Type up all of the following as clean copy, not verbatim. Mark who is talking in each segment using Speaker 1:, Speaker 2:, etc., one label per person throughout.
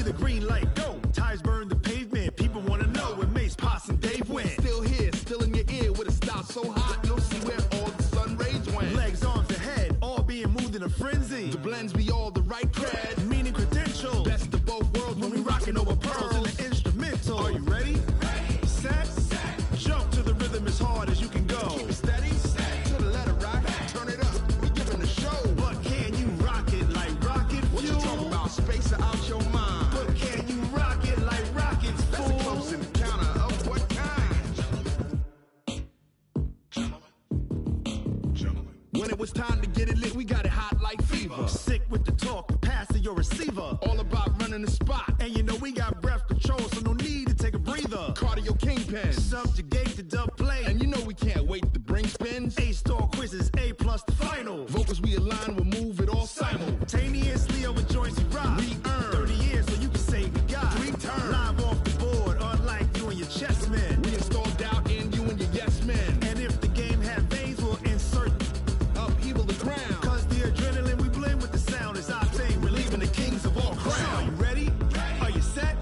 Speaker 1: the green light, go. Tires burn the pavement, people wanna know where Mace, Pops, and Dave went.
Speaker 2: Still here, still in your ear with a style so hot, you'll see where all the sun rays went.
Speaker 1: Legs, arms, and head, all being moved in a frenzy.
Speaker 2: The blends be all the right cred,
Speaker 1: meaning credentials.
Speaker 2: best of both worlds
Speaker 1: When we rockin' over pearls in the instrumental. Are you ready? Set, jump to the rhythm as hard as you can go.
Speaker 2: Keep it steady, to the letter right, turn it up, we giving the show.
Speaker 1: But can you rock it like rocket fuel?
Speaker 2: What you talking about, space or out your mind?
Speaker 1: But can you rock it like rockets,
Speaker 2: That's
Speaker 1: fool?
Speaker 2: a close encounter of what kind? When it was time to get it lit, we got it hot like fever.
Speaker 1: Sick with the talk, passing your receiver.
Speaker 2: All about running the spot,
Speaker 1: And you know we got breath control, so no need to take a breather.
Speaker 2: cardio kingpin.
Speaker 1: Subjugate the dub play.
Speaker 2: And you know we can't wait to bring spins.
Speaker 1: A-star quizzes, A+ the final.
Speaker 2: Vocals we align, we'll move it all
Speaker 1: Simultaneously over joints we rock.
Speaker 2: We earn
Speaker 1: 30 years, so you can say we got
Speaker 2: 3 turns.
Speaker 1: live off the board, unlike you and your chess men.
Speaker 2: We install doubt in you and your yes men.
Speaker 1: And if the game had veins, we'll insert.
Speaker 2: Upheaval the ground.
Speaker 1: Cause the adrenaline we blend with the sound is our thing. We're leaving the kings of all crowns. Are you ready? Are you set?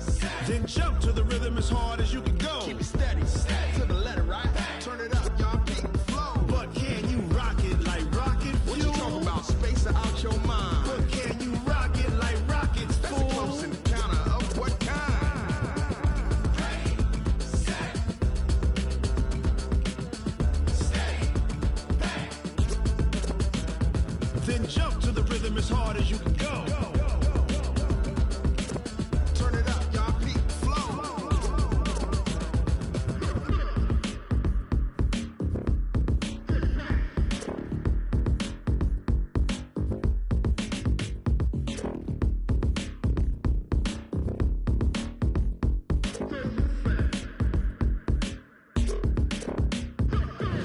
Speaker 1: Then jump to the rhythm as hard as you can go.
Speaker 2: Keep it steady, to the letter right. Turn it up, y'all beat the flow.
Speaker 1: But can you rock it like rocket fuel?
Speaker 2: What you talking about, space or out your mind?
Speaker 1: But can you rock it like rockets,
Speaker 2: That's a
Speaker 1: fool?
Speaker 2: close encounter of what kind?
Speaker 1: Then jump to the rhythm as hard as you can go.
Speaker 2: Turn it up, y'all beat the flow.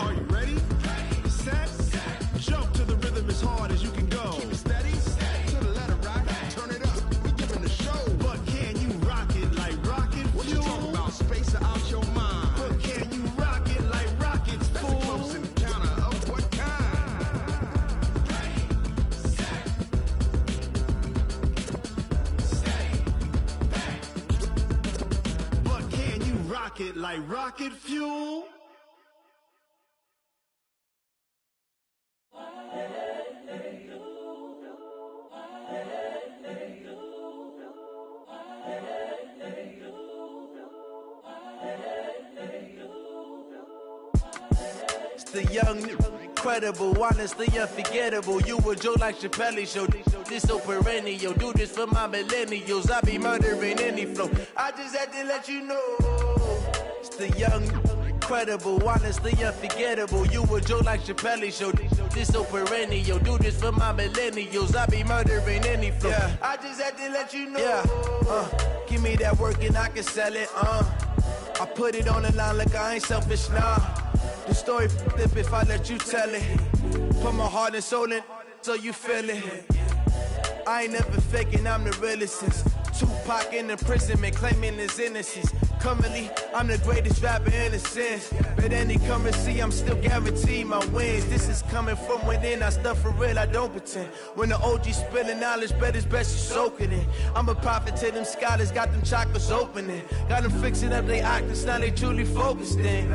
Speaker 1: Are you ready? Set, jump to the rhythm as hard as you can go.
Speaker 2: Keep it steady, to the letter right. Turn it up, we giving the show.
Speaker 1: But can you rock it like rocket
Speaker 2: What you talking
Speaker 1: fuel?
Speaker 2: about, space or out your mind?
Speaker 1: But can you rock it like rockets,
Speaker 2: That's a close
Speaker 1: fool?
Speaker 2: encounter of what kind?
Speaker 1: But can you rock it like rocket fuel?
Speaker 3: It's the young, incredible, honestly unforgettable. You a Joe like Chappelle show. This so perennial. Do this for my millennials. I be murdering any flow. I just had to let you know. It's the young, incredible, honestly unforgettable. You a Joe like Chappelle show. This so perennial. Do this for my millennials. I be murdering any flow. Yeah. I just had to let you know. Yeah. Give me that work and I can sell it. I put it on the line like I ain't selfish, nah. The story flip if I let you tell it. Put my heart and soul in so you feel it. I ain't never faking, I'm the realest since Tupac in imprisonment, claiming his innocence. Currently, I'm the greatest rapper in a sense. But any currency, I'm still guaranteed my wins. This is coming from within, I stuff for real, I don't pretend. When the OG spilling knowledge, bet it's best you soak it in. I'm a prophet to them scholars, got them chakras opening. Got them fixing up they octaves, now they truly focused in.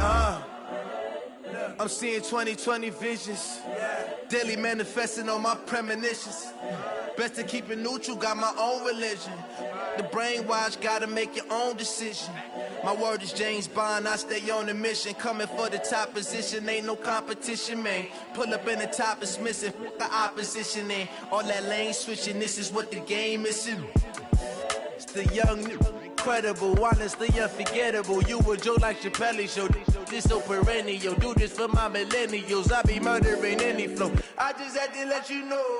Speaker 3: I'm seeing 2020 visions, daily manifesting on my premonitions. Best to keep it neutral, got my own religion. The brainwash, gotta make your own decision. My word is James Bond, I stay on a mission. Coming for the top position, ain't no competition, man. Pull up in the top, it's missing, the opposition in. All that lane switching, this is what the game is. It's the young, incredible, honestly unforgettable. You a Joe like Chappelle show. This so perennial. Do this for my millennials. I be murdering any flow. I just had to let you know.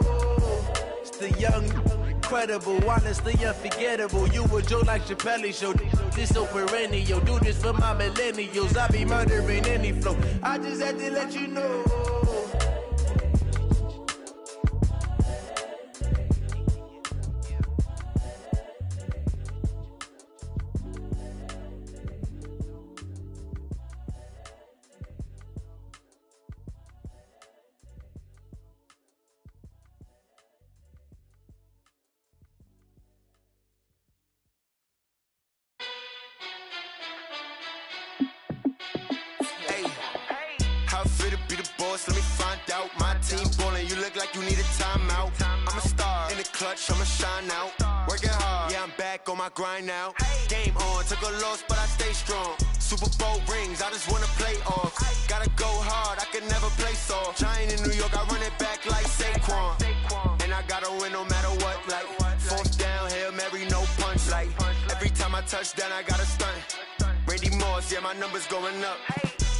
Speaker 3: It's the young, incredible, honestly unforgettable. You a Joe like Chappelle show. This so perennial. Do this for my millennials. I be murdering any flow. I just had to let you know. boss, let me find out. My team ballin', you look like you need a timeout. I'm a star in the clutch, I'ma shine out. Working hard, yeah, I'm back on my grind now. Game on, took a loss, but I stay strong. Super Bowl rings, I just wanna play off. Gotta go hard, I can never play soft. Giant in New York, I run it back like Saquon. And I gotta win no matter what, like fourth down, Hail Mary, no punch. Like every time I touch down, I gotta stunt. Randy Moss, yeah, my numbers going up.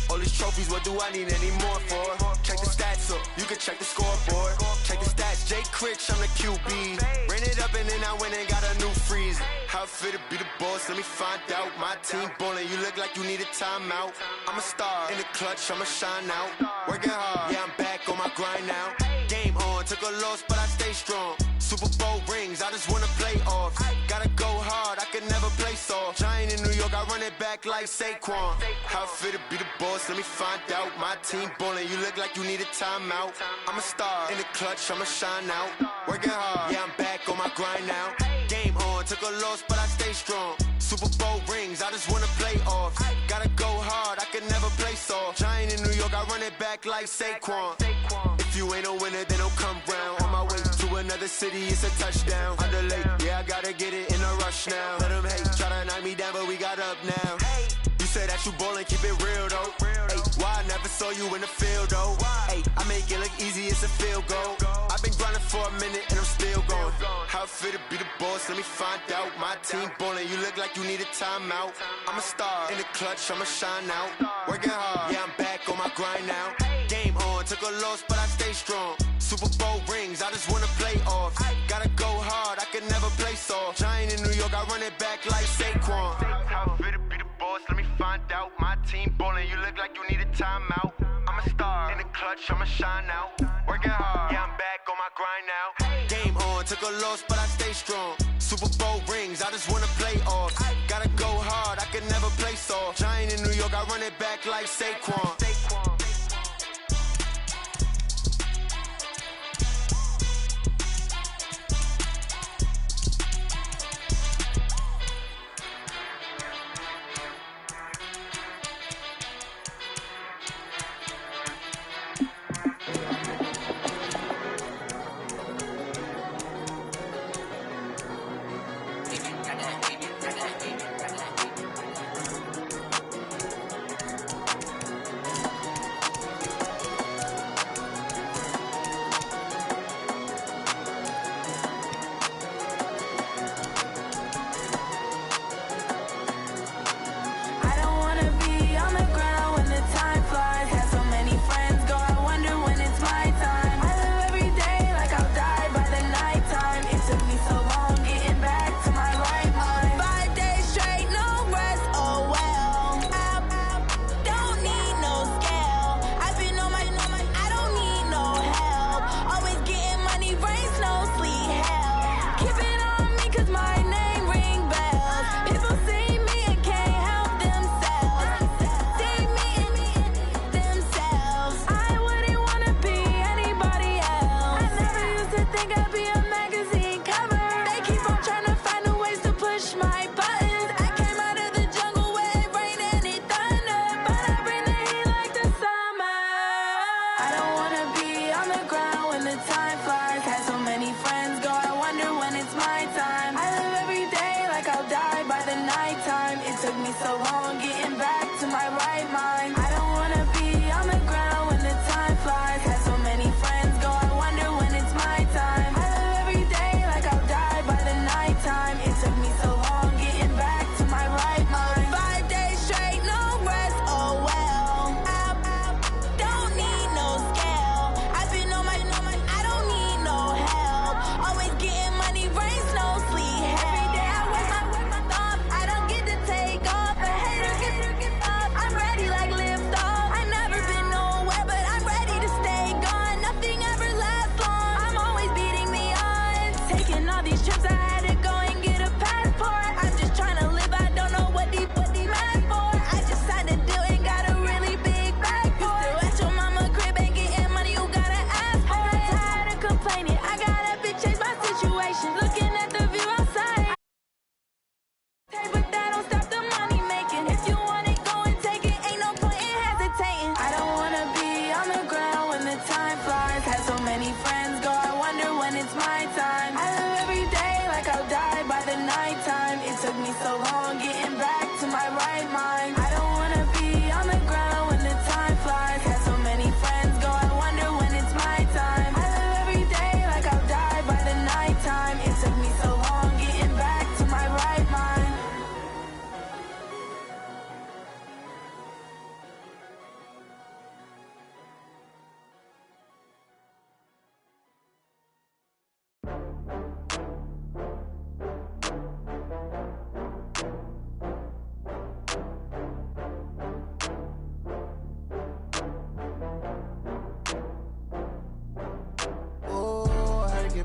Speaker 3: All these trophies, what do I need any more for? Check the stats up, you can check the scoreboard. Check the stats, Jay Critch, I'm the QB. Ran it up and then I went and got a new freeze. How it fit to be the boss, let me find out. My team ballin', you look like you need a timeout. I'm a star in the clutch, I'ma shine out. Working hard, yeah, I'm back on my grind now. Game on, took a loss, but I stay strong. Super Bowl rings, I just wanna play off. Gotta go hard, I can never play soft. Giant in New York, I run it back like Saquon. How it fit to be the boss, let me find out. My team ballin', you look like you need a timeout. I'm a star in the clutch, I'ma shine out. Working hard, yeah, I'm back on my grind now. Game on, took a loss, but I stay strong. Super Bowl rings, I just wanna play off. Gotta go hard, I can never play soft. Giant in New York, I run it back like Saquon. If you ain't a winner, then don't come round. On my way to another city, it's a touchdown. Underlay, yeah, I gotta get it in a rush now. Let them hate, try to knock me down, but we got up now. You say that you ballin', keep it real though. Ay, why I never saw you in the field though? Ay, I make it look easy, it's a field goal. I've been grinding for a minute and I'm still going. How it fit to be the boss, let me find out. My team ballin', you look like you need a timeout. I'm a star in the clutch, I'ma shine out. Working hard, yeah, I'm back on my grind now. Game on, took a loss, but I stay strong. Super Bowl rings, I just wanna play off. Gotta go hard, I can never play soft. Giant in New York, I run it back like Saquon. How it fit to be the boss, let me find out. My team ballin', you look like you need a timeout. I'm a star in the clutch, I'ma shine out. Working hard, yeah, I'm back on my grind now. Game on, took a loss, but I stay strong. Super Bowl rings, I just wanna play off. Gotta go hard, I can never play soft. Giant in New York, I run it back like Saquon.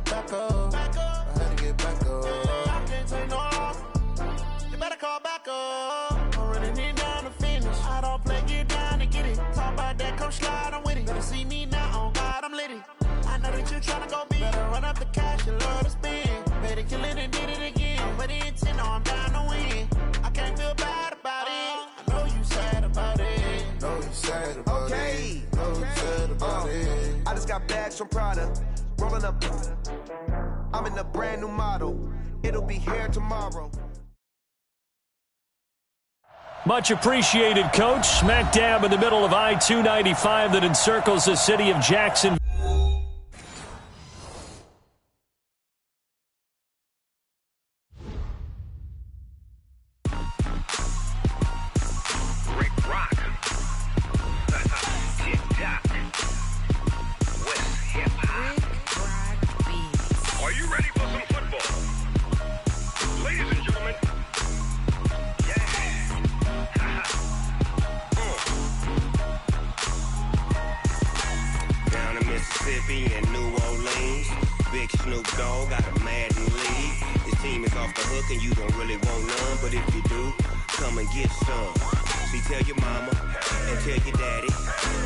Speaker 3: get back up. I had to get back up. I can't take no loss. You better call back up. I'm running it down to finish. I don't play, get down to get it. Talk about that, come slide, I'm with it. Better see me now, on God, I'm litty. I know that you tryna go big. Better run up the cash, you love to spend. Better kill it and did it again. But the intent, no, I'm down to win. I can't feel bad about it. I know you sad about it.
Speaker 2: Know you sad about
Speaker 3: Okay.
Speaker 2: it. Know you sad about it.
Speaker 3: I just got bags from Prada. Rolling up. I'm in a brand new model. It'll be here tomorrow.
Speaker 4: Much appreciated, Coach. Smack dab in the middle of I-295 that encircles the city of Jackson.
Speaker 5: Rick Rock. TikTok. West Hip Hop. Are you ready for some football? Ladies and gentlemen. Down in Mississippi and New Orleans, Big Snoop Dogg got a Madden league. His team is off the hook and you don't really want none, but if you do, come and get some. See, tell your mama and tell your daddy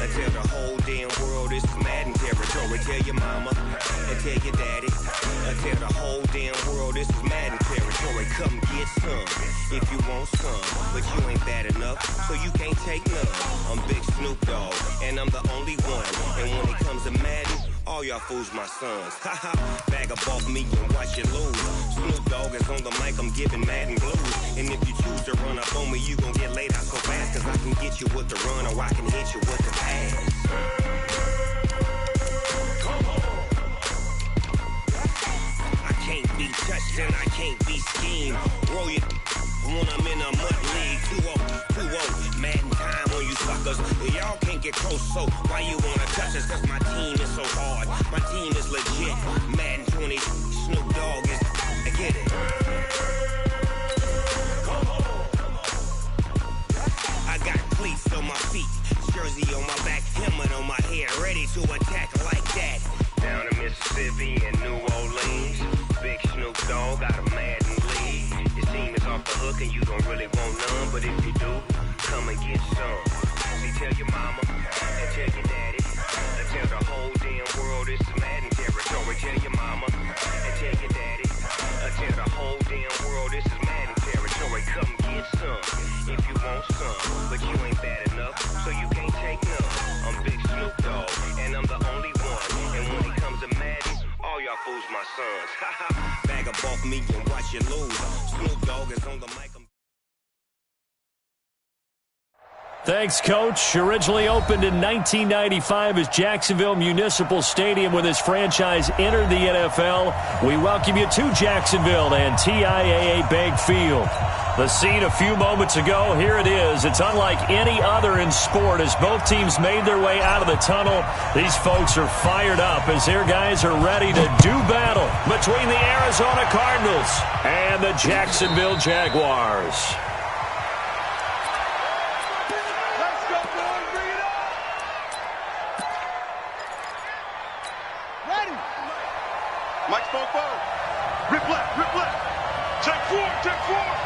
Speaker 5: and tell the whole damn world this is Madden territory. Tell your mama and tell your daddy and tell the whole damn world this is Madden territory. Come get some if you want some, but you ain't bad enough, so you can't take none. I'm Big Snoop Dogg and I'm the only one, and when it comes to Madden, all y'all fools my sons. Haha, bag up off me and watch you lose. Snoop Dogg is on the mic, I'm giving Madden blues. And if you choose to run up on me, you gon' get laid out so fast. Cause I can get you with the run or I can hit you with the pass. Come on. I can't be touched and I can't be schemed. Roll you when I'm in a mud league. 2-0, Madden time on you suckers. Y'all can't get close, so why you wanna touch us? Cause my team is so hard. My team is legit. Madden 20, Snoop Dogg is. I get it. I got cleats on my feet, jersey on my back, helmet on my head, ready to attack like that. Down in Mississippi and New Orleans, Big Snoop Dogg got a Madden league. His team is off the hook and you don't really want none, but if you do, come and get some. See, tell your mama and tell your daddy and tell the whole damn world this is Madden territory. Tell your mama and tell your daddy and tell the whole damn world this is Madden territory. Come get some if you want some, but you ain't bad enough, so you can't take none. I'm Big Snoop Dogg and I'm the only one, and when it comes to Madden, all y'all fools my sons. Haha, bag up off me and watch you lose. Snoop Dogg is on the mic.
Speaker 4: Thanks, Coach. Originally opened in 1995 as Jacksonville Municipal Stadium when this franchise entered the NFL. We welcome you to Jacksonville and TIAA Bank Field. The scene a few moments ago, here it is. It's unlike any other in sport as both teams made their way out of the tunnel. These folks are fired up as their guys are ready to do battle between the Arizona Cardinals and the Jacksonville Jaguars.
Speaker 2: Mike spoke forward. Rip left, rip left. Check forward, check forward.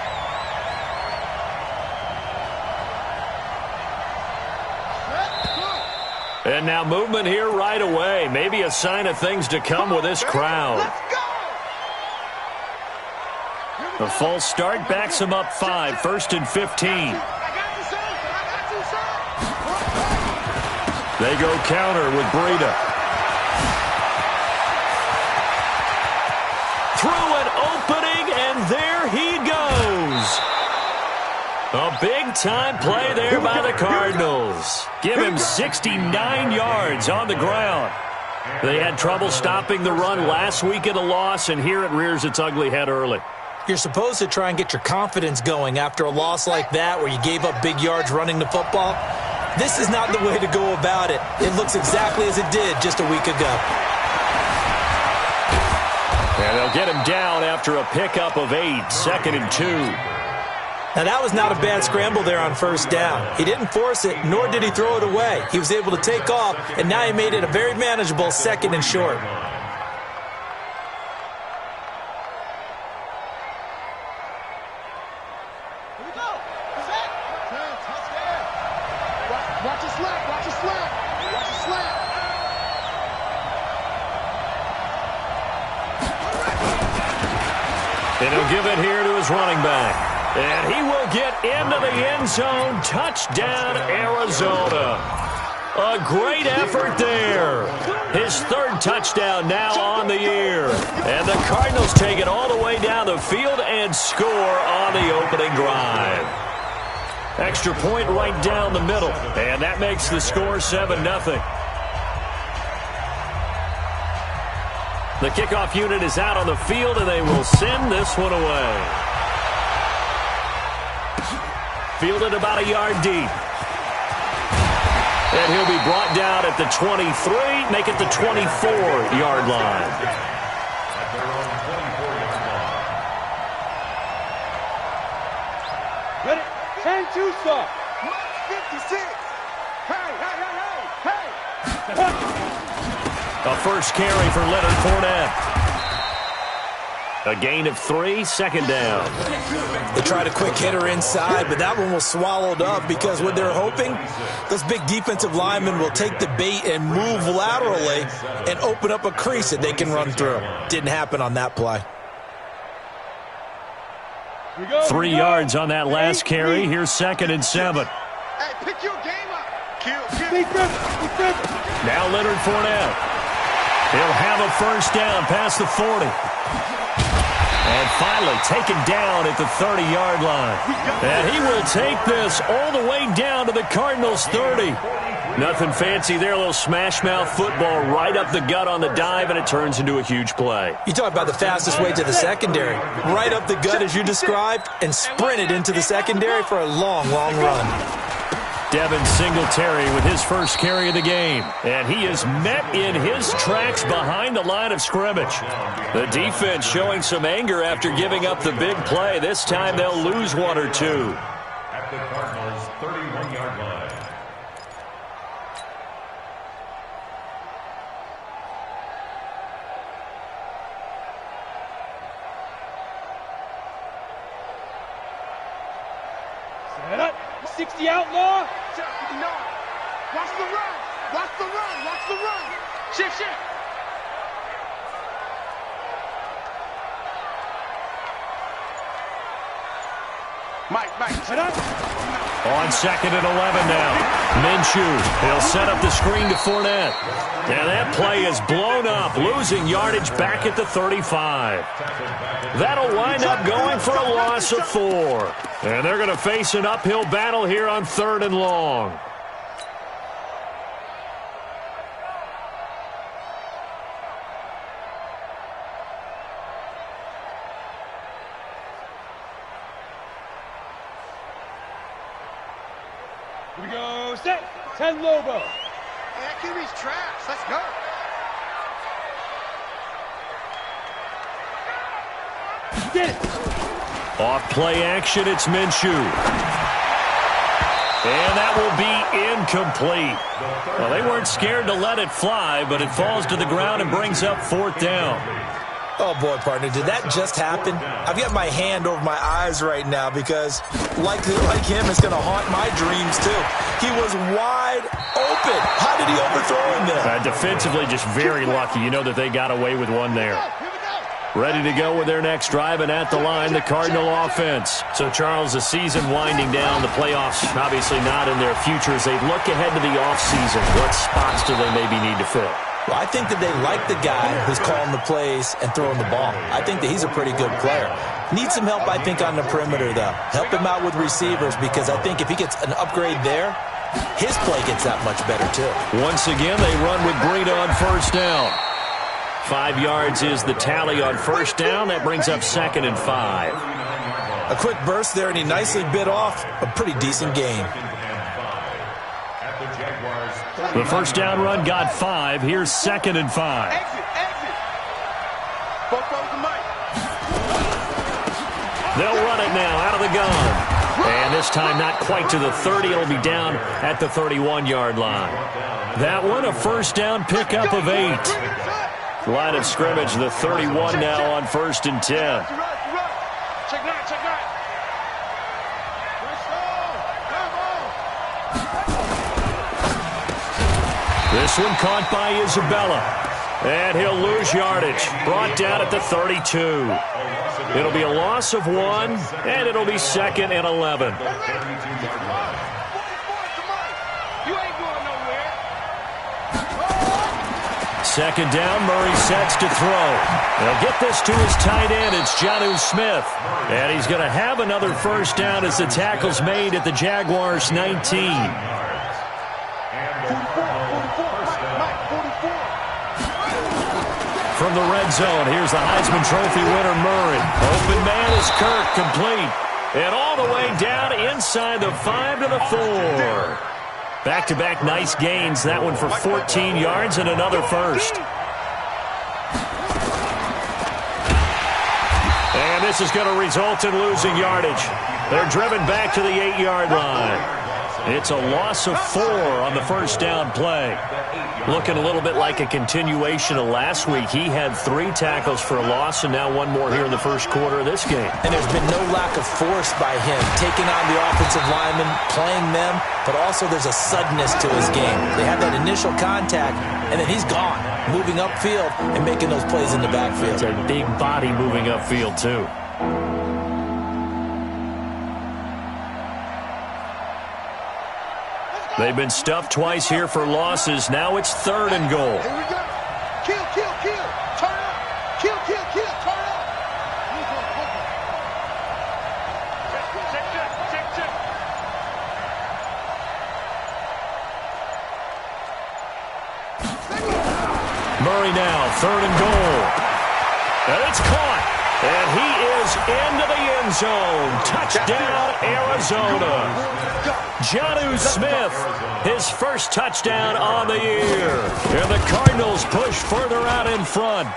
Speaker 4: And now movement here right away. Maybe a sign of things to come with this crowd. The false start backs him up 5, 1st and 15. They go counter with Breida. Through an opening, and there he goes. A big-time play there by the Cardinals. Give him 69 yards on the ground. They had trouble stopping the run last week in a loss, and here it rears its ugly head early.
Speaker 6: You're supposed to try and get your confidence going after a loss like that where you gave up big yards running the football. This is not the way to go about it. It looks exactly as it did just a week ago.
Speaker 4: And they'll get him down after a pickup of 8, 2nd and 2.
Speaker 6: Now, that was not a bad scramble there on first down. He didn't force it, nor did he throw it away. He was able to take off, and now he made it a very manageable 2nd and short.
Speaker 4: And he'll give it here to his running back. And he will get into the end zone. Touchdown, Arizona. A great effort there. His third touchdown now on the year. And the Cardinals take it all the way down the field and score on the opening drive. Extra point right down the middle. And that makes the score 7-0. The kickoff unit is out on the field, and they will send this one away. Fielded about a yard deep. And he'll be brought down at the 23, make it the 24-yard line.
Speaker 7: Ready? 10-2 stop.
Speaker 2: 56. Hey.
Speaker 4: A first carry for Leonard Fournette. A gain of 3, second down.
Speaker 6: They tried a quick hitter inside, but that one was swallowed up because what they're hoping, those big defensive linemen will take the bait and move laterally and open up a crease that they can run through. Didn't happen on that play.
Speaker 4: 3 yards on that last carry. Here's 2nd and 7.
Speaker 2: Hey, pick your game up. Kill.
Speaker 4: Now Leonard Fournette. He'll have a first down past the 40. And finally taken down at the 30-yard line. And he will take this all the way down to the Cardinals' 30. Nothing fancy there, a little smash-mouth football right up the gut on the dive, and it turns into a huge play.
Speaker 6: You talk about the fastest way to the secondary. Right up the gut as you described and sprinted into the secondary for a long, long run.
Speaker 4: Devin Singletary with his first carry of the game. And he is met in his tracks behind the line of scrimmage. The defense showing some anger after giving up the big play. This time they'll lose 1 or 2.
Speaker 8: At the Cardinals' 31-yard line.
Speaker 7: Set up. 60 outlaw.
Speaker 2: No. Watch the run. Shift. Mike.
Speaker 7: Set up.
Speaker 4: On 2nd and 11 now. Minshew, he'll set up the screen to Fournette. And that play is blown up, losing yardage back at the 35. That'll wind up going for a loss of 4. And they're going to face an uphill battle here on 3rd and long.
Speaker 7: Here we go. Set. 10 Lobo.
Speaker 2: Hey, that QB's trash. Let's go.
Speaker 7: Get it.
Speaker 4: Off play action, it's Minshew. And that will be incomplete. Well, they weren't scared to let it fly, but it falls to the ground and brings up 4th down.
Speaker 6: Oh, boy, partner, did that just happen? I've got my hand over my eyes right now because, like him, it's going to haunt my dreams, too. He was wide open. How did he overthrow him there?
Speaker 4: Defensively, just very lucky. You know that they got away with one there. Ready to go with their next drive, and at the line, the Cardinal offense. So, Charles, the season winding down, the playoffs obviously not in their future. As they look ahead to the offseason, what spots do they maybe need to fill?
Speaker 6: Well, I think that they like the guy who's calling the plays and throwing the ball. I think that he's a pretty good player. Needs some help, I think, on the perimeter, though. Help him out with receivers because I think if he gets an upgrade there, his play gets that much better, too.
Speaker 4: Once again, they run with Breida on first down. 5 yards is the tally on first down. That brings up 2nd and 5.
Speaker 6: A quick burst there, and he nicely bit off a pretty decent gain.
Speaker 4: The first down run got 5. Here's 2nd and 5.
Speaker 2: Exit. Both goes to Mike.
Speaker 4: They'll run it now out of the gun. And this time not quite to the 30. It'll be down at the 31-yard line. That one a first down pickup of 8. Line of scrimmage, the 31 now on 1st and 10.
Speaker 2: Check that.
Speaker 4: This one caught by Isabella. And he'll lose yardage. Brought down at the 32. It'll be a loss of 1, and it'll be 2nd and 11. Second down, Murray sets to throw. They'll get this to his tight end. It's Jonnu Smith. And he's going to have another first down as the tackle's made at the Jaguars' 19. From the red zone, here's the Heisman Trophy winner, Murray. Open man is Kirk, complete. And all the way down inside the 5 to the 4. Back-to-back nice gains. That one for 14 yards and another first. And this is going to result in losing yardage. They're driven back to the 8-yard line. It's a loss of 4 on the first down play. Looking a little bit like a continuation of last week. He had 3 tackles for a loss and now 1 more here in the first quarter of this game.
Speaker 6: And there's been no lack of force by him, taking on the offensive linemen, playing them, but also there's a suddenness to his game. They have that initial contact, and then he's gone, moving upfield and making those plays in the backfield.
Speaker 4: It's a big body moving upfield, too. They've been stuffed twice here for losses. Now it's 3rd and goal.
Speaker 2: Here we go. Kill, kill, kill. Turn up. Kill, kill, kill. Turn up.
Speaker 4: Murray now, 3rd and goal. And it's caught. And he is into the end zone. Touchdown, Arizona. Jonnu Smith, his first touchdown on the year. And the Cardinals push further out in front.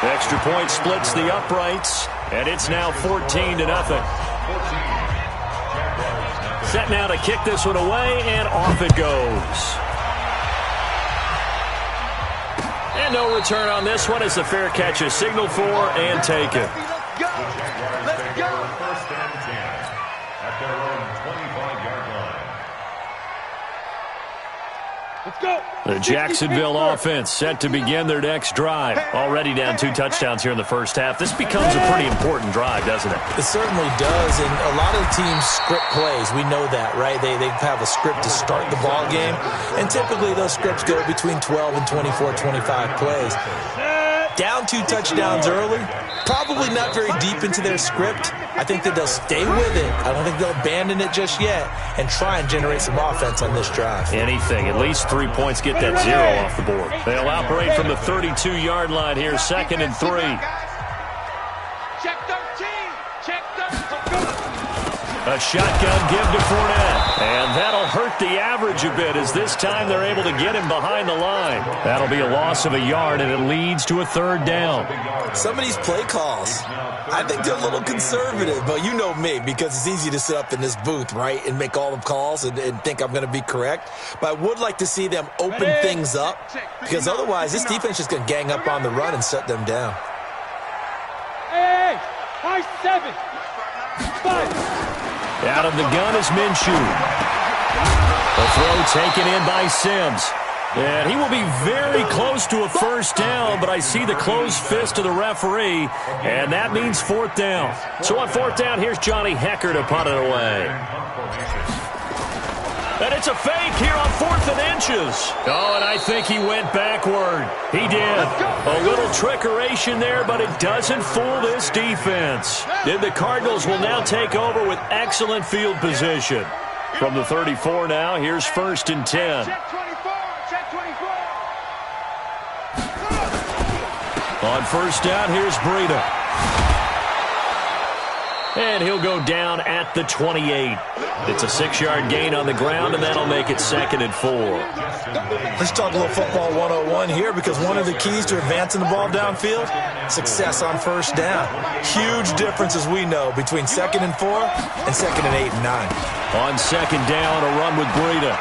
Speaker 4: Extra point splits the uprights, and it's now 14-0. Set now to kick this one away, and off it goes. And no return on this one as the fair catch is signaled for and taken.
Speaker 2: Let's go. Let's go.
Speaker 8: First and 10 at their own 25-yard line.
Speaker 7: Let's go.
Speaker 4: The Jacksonville offense set to begin their next drive. Already down 2 touchdowns here in the first half. This becomes a pretty important drive, doesn't it?
Speaker 6: It certainly does, and a lot of teams script plays. We know that, right? They have a script to start the ball game, and typically those scripts go between 12 and 24, 25 plays. Down 2 touchdowns early, probably not very deep into their script. I think that they'll stay with it. I don't think they'll abandon it just yet and try and generate some offense on this drive.
Speaker 4: Anything, at least 3 points, get that 0 off the board. They'll operate from the 32-yard line here, 2nd and 3.
Speaker 2: Check 13. Check 13.
Speaker 4: A shotgun give to Fournette. And that'll hurt the average a bit as this time they're able to get him behind the line. That'll be a loss of a yard, and it leads to a 3rd down.
Speaker 6: Some of these play calls, I think they're a little conservative, but you know me, because it's easy to sit up in this booth, right, and make all the calls and think I'm going to be correct. But I would like to see them open things up, because otherwise this defense is going to gang up on the run and shut them down.
Speaker 7: Hey, high 7. 5.
Speaker 4: Out of the gun is Minshew. The throw taken in by Sims. And he will be very close to a first down, but I see the closed fist of the referee, and that means 4th down. So on 4th down, here's Johnny Hecker to punt it away. And it's a fake here on 4th and inches. Oh, and I think he went backward. He did. A little trickeration there, but it doesn't fool this defense. Then the Cardinals will now take over with excellent field position. From the 34 now, here's 1st and 10.
Speaker 2: Check 24. Check 24.
Speaker 4: On first down, here's Breida. And he'll go down at the 28. It's a 6-yard gain on the ground, and that'll make it 2nd and 4.
Speaker 6: Let's talk a little football 101 here, because one of the keys to advancing the ball downfield, success on first down. Huge difference, as we know, between 2nd and 4 and 2nd and 8 and 9.
Speaker 4: On 2nd down, a run with Breida.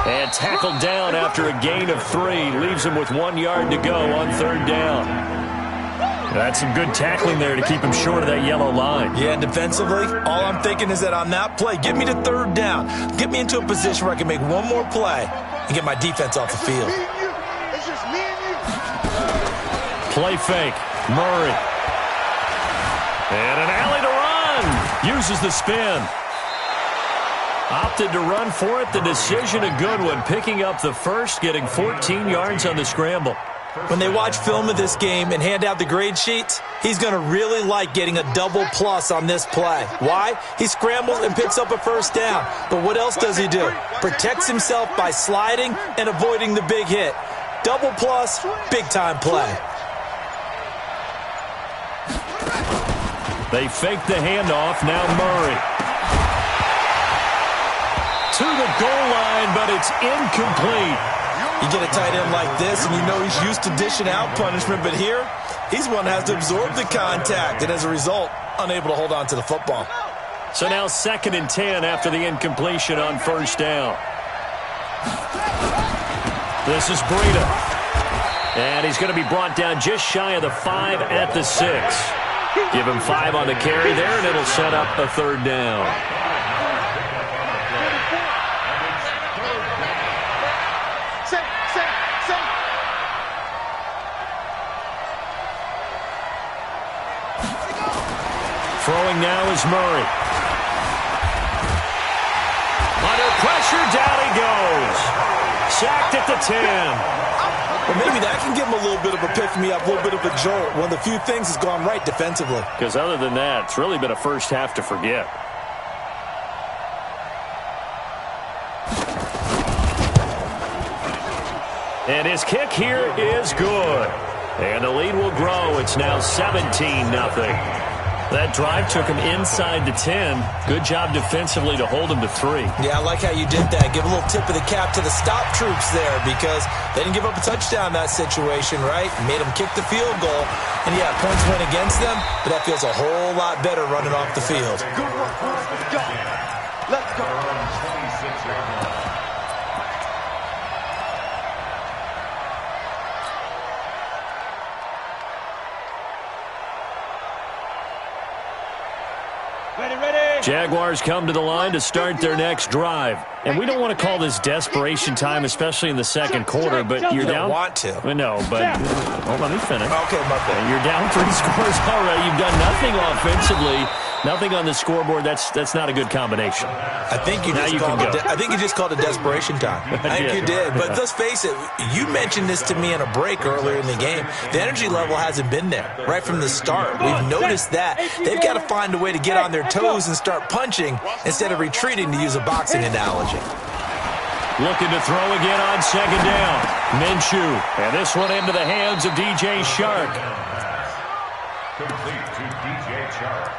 Speaker 4: And tackled down after a gain of 3. Leaves him with 1 yard to go on 3rd down. That's some good tackling there to keep him short of that yellow line.
Speaker 6: Yeah, and defensively, all I'm thinking is that on that play, get me to 3rd down. Get me into a position where I can make one more play and get my defense off the field.
Speaker 2: It's just me and you.
Speaker 4: Play fake. Murray. And an alley to run. Uses the spin. Opted to run for it. The decision a good one. Picking up the first, getting 14 yards on the scramble.
Speaker 6: When they watch film of this game and hand out the grade sheets, he's going to really like getting a double plus on this play. Why? He scrambles and picks up a first down. But what else does he do? Protects himself by sliding and avoiding the big hit. Double plus, big-time play.
Speaker 4: They fake the handoff. Now Murray. To the goal line, but it's incomplete.
Speaker 6: You get a tight end like this, and you know he's used to dishing out punishment, but here, he's one that has to absorb the contact, and as a result, unable to hold on to the football.
Speaker 4: So now 2nd and 10 after the incompletion on first down. This is Breida. And he's going to be brought down just shy of the 5 at the 6. Give him 5 on the carry there, and it'll set up a 3rd down. Throwing now is Murray. Under pressure, down he goes. Sacked at the 10.
Speaker 6: Well, maybe that can give him a little bit of a pick-me-up, a little bit of a jolt. One of the few things has gone right defensively.
Speaker 4: Because other than that, it's really been a first half to forget. And his kick here is good. And the lead will grow. It's now 17-0. That drive took him inside the 10. Good job defensively to hold him to 3.
Speaker 6: Yeah, I like how you did that. Give a little tip of the cap to the stop troops there because they didn't give up a touchdown in that situation, right? Made them kick the field goal. And, yeah, points went against them, but that feels a whole lot better running off the field.
Speaker 2: Good work, boys. Let's go. Let's go.
Speaker 4: Jaguars come to the line to start their next drive. And we don't want to call this desperation time, especially in the second quarter, but you're down.
Speaker 6: You don't want to.
Speaker 4: No, but let me finish.
Speaker 6: Okay, my bad.
Speaker 4: You're down 3 scores already. You've done nothing offensively, nothing on the scoreboard. That's not a good combination.
Speaker 6: I think you just called it desperation time. I think you did. But let's face it, you mentioned this to me in a break earlier in the game. The energy level hasn't been there right from the start. We've noticed that. They've got to find a way to get on their toes and start punching instead of retreating, to use a boxing analogy.
Speaker 4: Looking to throw again on 2nd down. Minshew. And this one into the hands of DJ Shark.
Speaker 8: Complete to DJ Shark.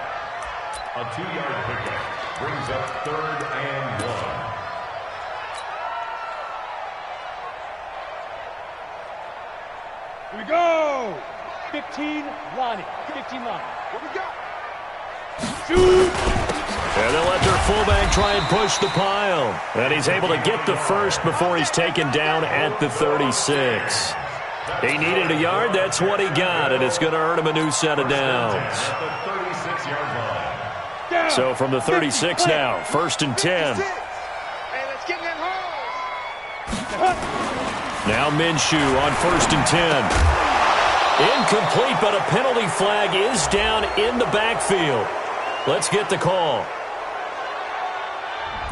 Speaker 8: A 2-yard pickup brings up 3rd and 1.
Speaker 7: Here we go. 15 Lonnie. 15 Lonnie.
Speaker 2: What we got?
Speaker 7: Shoot.
Speaker 4: And they'll let their fullback try and push the pile. And he's able to get the first before he's taken down at the 36. He needed a yard. That's what he got, and it's going to earn him a new set of downs. So from the 36 now, 1st and 10. Now Minshew on 1st and 10. Incomplete, but a penalty flag is down in the backfield. Let's get the call.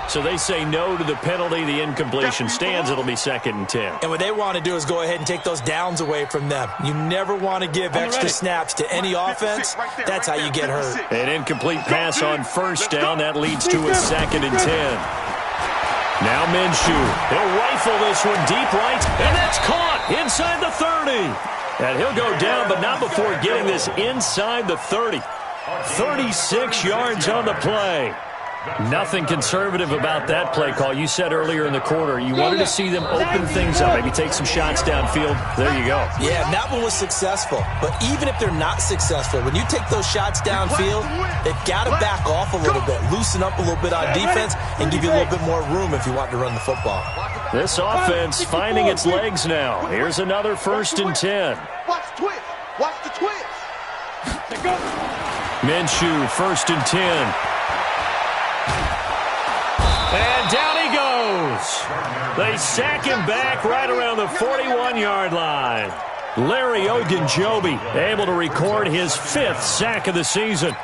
Speaker 4: So they say no to the penalty. The incompletion stands. It'll be 2nd and 10.
Speaker 6: And what they want to do is go ahead and take those downs away from them. You never want to give extra snaps to any offense. That's how you get hurt.
Speaker 4: An incomplete pass on 1st down. That leads to a 2nd and 10. Now Minshew. He'll rifle this one deep right, and that's caught inside the 30. And he'll go down, but not before getting this inside the 30. 36 yards on the play. Nothing conservative about that play call. You said earlier in the quarter you wanted to see them open things up, maybe take some shots downfield. There you go.
Speaker 6: Yeah, and that one was successful. But even if they're not successful, when you take those shots downfield, they've got to back off a little bit, loosen up a little bit on defense, and give you a little bit more room if you want to run the football.
Speaker 4: This offense finding its legs now. Here's another 1st and 10.
Speaker 2: Watch the twist. Watch the twist.
Speaker 4: Minshew, 1st and 10. And down he goes. They sack him back right around the 41-yard line. Larry Ogunjobi able to record his 5th sack of the season.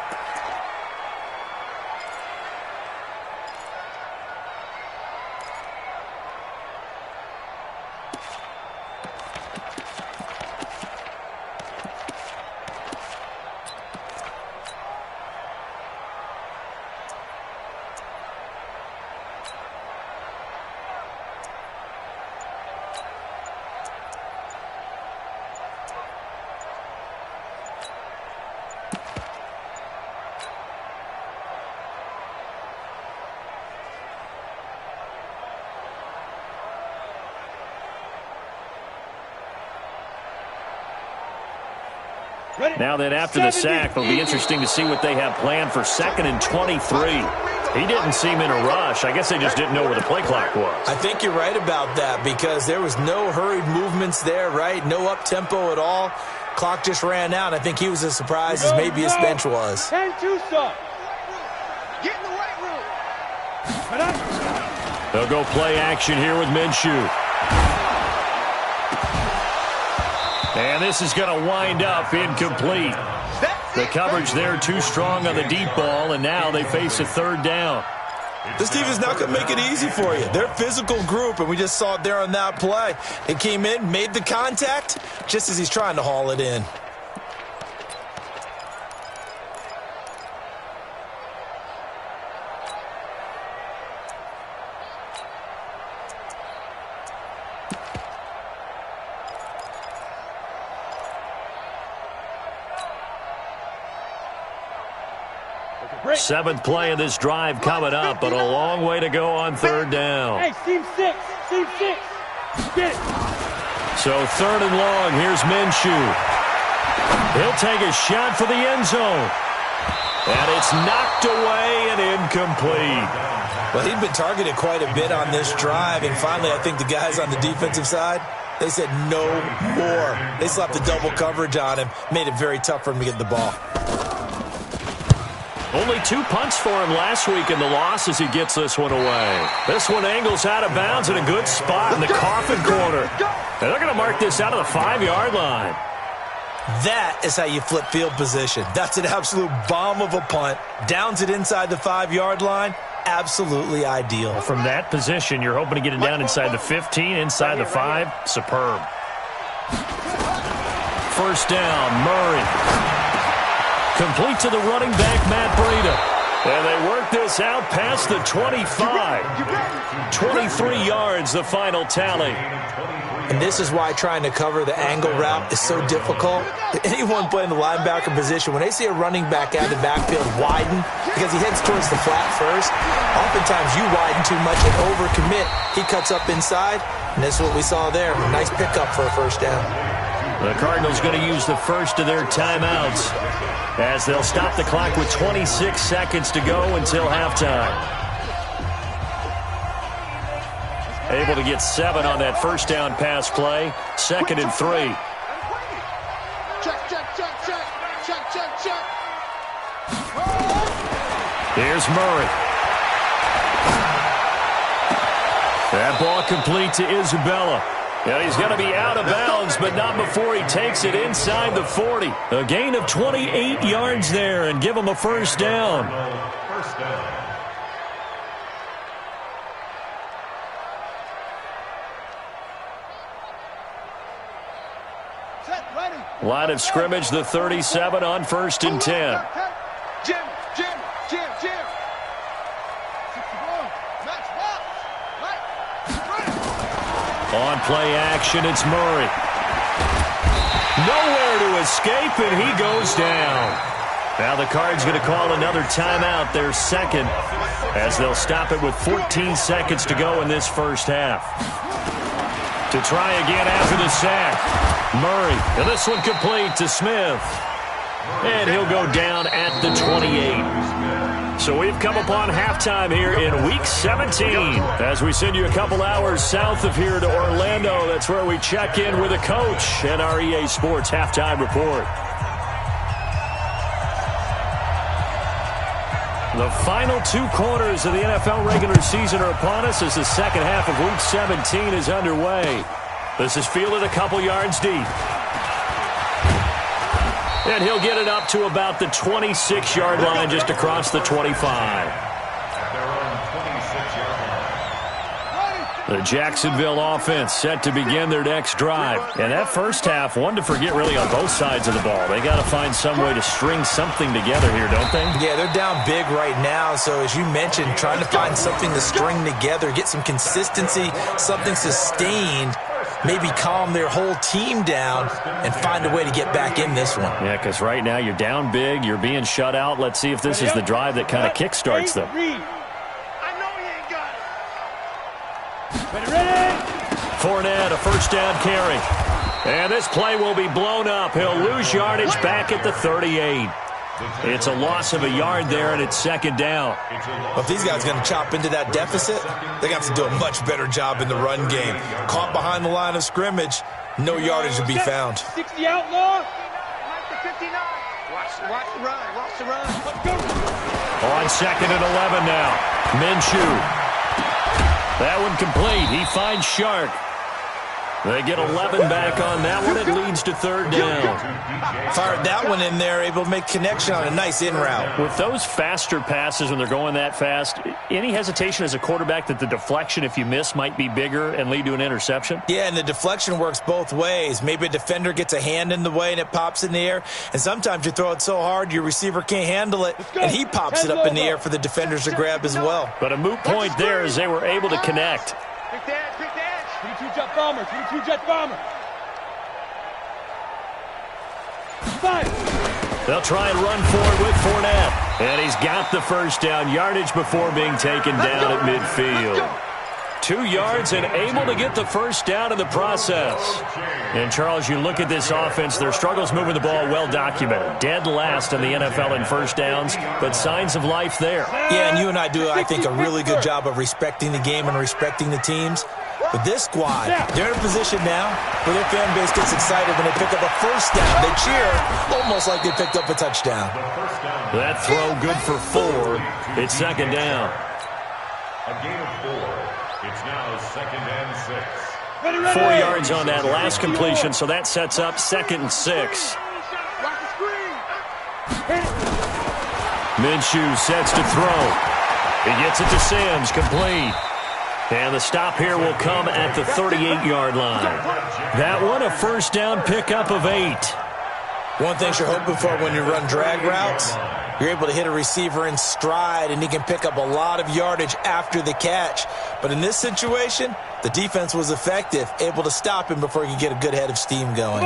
Speaker 4: Now then, after the sack, it'll be interesting to see what they have planned for 2nd and 23. He didn't seem in a rush. I guess they just didn't know where the play clock was.
Speaker 6: I think you're right about that because there was no hurried movements there, right? No up-tempo at all. Clock just ran out. I think he was as surprised as maybe his bench was.
Speaker 7: 10-2 stop.
Speaker 2: Get in the weight room.
Speaker 4: They'll go play action here with Minshew. And this is going to wind up incomplete. The coverage there too strong on the deep ball, and now they face a 3rd down.
Speaker 6: This team is not going to make it easy for you. They're a physical group, and we just saw it there on that play. It came in, made the contact, just as he's trying to haul it in.
Speaker 4: Seventh play of this drive coming up, but a long way to go on 3rd down.
Speaker 7: Hey, team 6. Team 6. Get it.
Speaker 4: So 3rd and long, here's Minshew. He'll take a shot for the end zone. And it's knocked away and incomplete.
Speaker 6: Well, he'd been targeted quite a bit on this drive, and finally I think the guys on the defensive side, they said no more. They slapped the double coverage on him, made it very tough for him to get the ball.
Speaker 4: Only 2 punts for him last week in the loss as he gets this one away. This one angles out of bounds in a good spot in the coffin corner. And they're going to mark this out of the 5-yard line.
Speaker 6: That is how you flip field position. That's an absolute bomb of a punt. Downs it inside the 5-yard line. Absolutely ideal.
Speaker 4: From that position, you're hoping to get it down inside the 15, inside the 5. Superb. 1st down, Murray. Complete to the running back, Matt Breida. And they work this out past the 25. 23 yards, the final tally.
Speaker 6: And this is why trying to cover the angle route is so difficult. Anyone playing the linebacker position, when they see a running back out of the backfield widen, because he heads towards the flat first, oftentimes you widen too much and overcommit. He cuts up inside, and that's what we saw there. Nice pickup for a 1st down.
Speaker 4: The Cardinals going to use the first of their timeouts as they'll stop the clock with 26 seconds to go until halftime. Able to get 7 on that 1st down pass play. 2nd and 3.
Speaker 2: Check.
Speaker 4: Here's Murray. That ball complete to Isabella. Yeah, he's going to be out of bounds, but not before he takes it inside the 40. A gain of 28 yards there and give him a 1st down. Line of scrimmage, the 37 on 1st and 10.
Speaker 2: Jim.
Speaker 4: On play action, it's Murray. Nowhere to escape, and he goes down. Now the Cards going to call another timeout, their 2nd, as they'll stop it with 14 seconds to go in this 1st half. To try again after the sack. Murray, and this one complete to Smith. And he'll go down at the 28. So we've come upon halftime here in Week 17 as we send you a couple hours south of here to Orlando. That's where we check in with a coach and our EA Sports Halftime Report. The final 2 quarters of the NFL regular season are upon us as the 2nd half of Week 17 is underway. This is fielded a couple yards deep. And he'll get it up to about the 26-yard line, just across the 25. The Jacksonville offense set to begin their next drive. And that first half, one to forget really on both sides of the ball. They got to find some way to string something together here, don't they?
Speaker 6: Yeah, they're down big right now. So as you mentioned, trying to find something to string together, get some consistency, something sustained, maybe calm their whole team down and find a way to get back in this one.
Speaker 4: Yeah, because right now you're down big, you're being shut out. Let's see if this is the drive that kind of kickstarts them. Fournette, a first down carry. And this play will be blown up. He'll lose yardage back at the 38. It's a loss of a yard there, and it's second down.
Speaker 6: Well, if these guys are going to chop into that deficit, they're going to have to do a much better job in the run game. Caught behind the line of scrimmage, no yardage to be found.
Speaker 7: 60 outlaw.
Speaker 9: Watch the run. Watch the run.
Speaker 7: Let's go.
Speaker 4: On second and 11 now. Minshew. That one complete. He finds Shark. They get 11 back on that one. It leads to third down.
Speaker 6: Fired that one in there, able to make connection on a nice in route.
Speaker 4: With those faster passes when they're going that fast, any hesitation as a quarterback that the deflection, if you miss, might be bigger and lead to an interception?
Speaker 6: Yeah, and the deflection works both ways. Maybe a defender gets a hand in the way and it pops in the air. And sometimes you throw it so hard your receiver can't handle it, and he pops it up in the air for the defenders to grab as well.
Speaker 4: But a moot point there as they were able to connect.
Speaker 7: 22-jet bomber. 22-jet bomber. 5.
Speaker 4: They'll try and run forward with Fournette. And he's got the first down. Yardage before being taken down at midfield. 2 yards and able to get the first down in the process. And, Charles, you look at this offense, their struggles moving the ball well documented. Dead last in the NFL in first downs, but signs of life there.
Speaker 6: Yeah, and you and I do, I think, a really good job of respecting the game and respecting the teams. But this squad, they're in a position now where their fan base gets excited when they pick up a first down. They cheer almost like they picked up a touchdown.
Speaker 4: That throw good for 4. It's second down.
Speaker 8: A gain of 4. It's now second and 6.
Speaker 4: 4 yards on that last completion, so that sets up second and 6. Minshew sets to throw. He gets it to Sims, complete. And the stop here will come at the 38-yard line. That one, a first down pickup of 8.
Speaker 6: One thing you're hoping for when you run drag routes, you're able to hit a receiver in stride, and he can pick up a lot of yardage after the catch. But in this situation, the defense was effective, able to stop him before he could get a good head of steam going.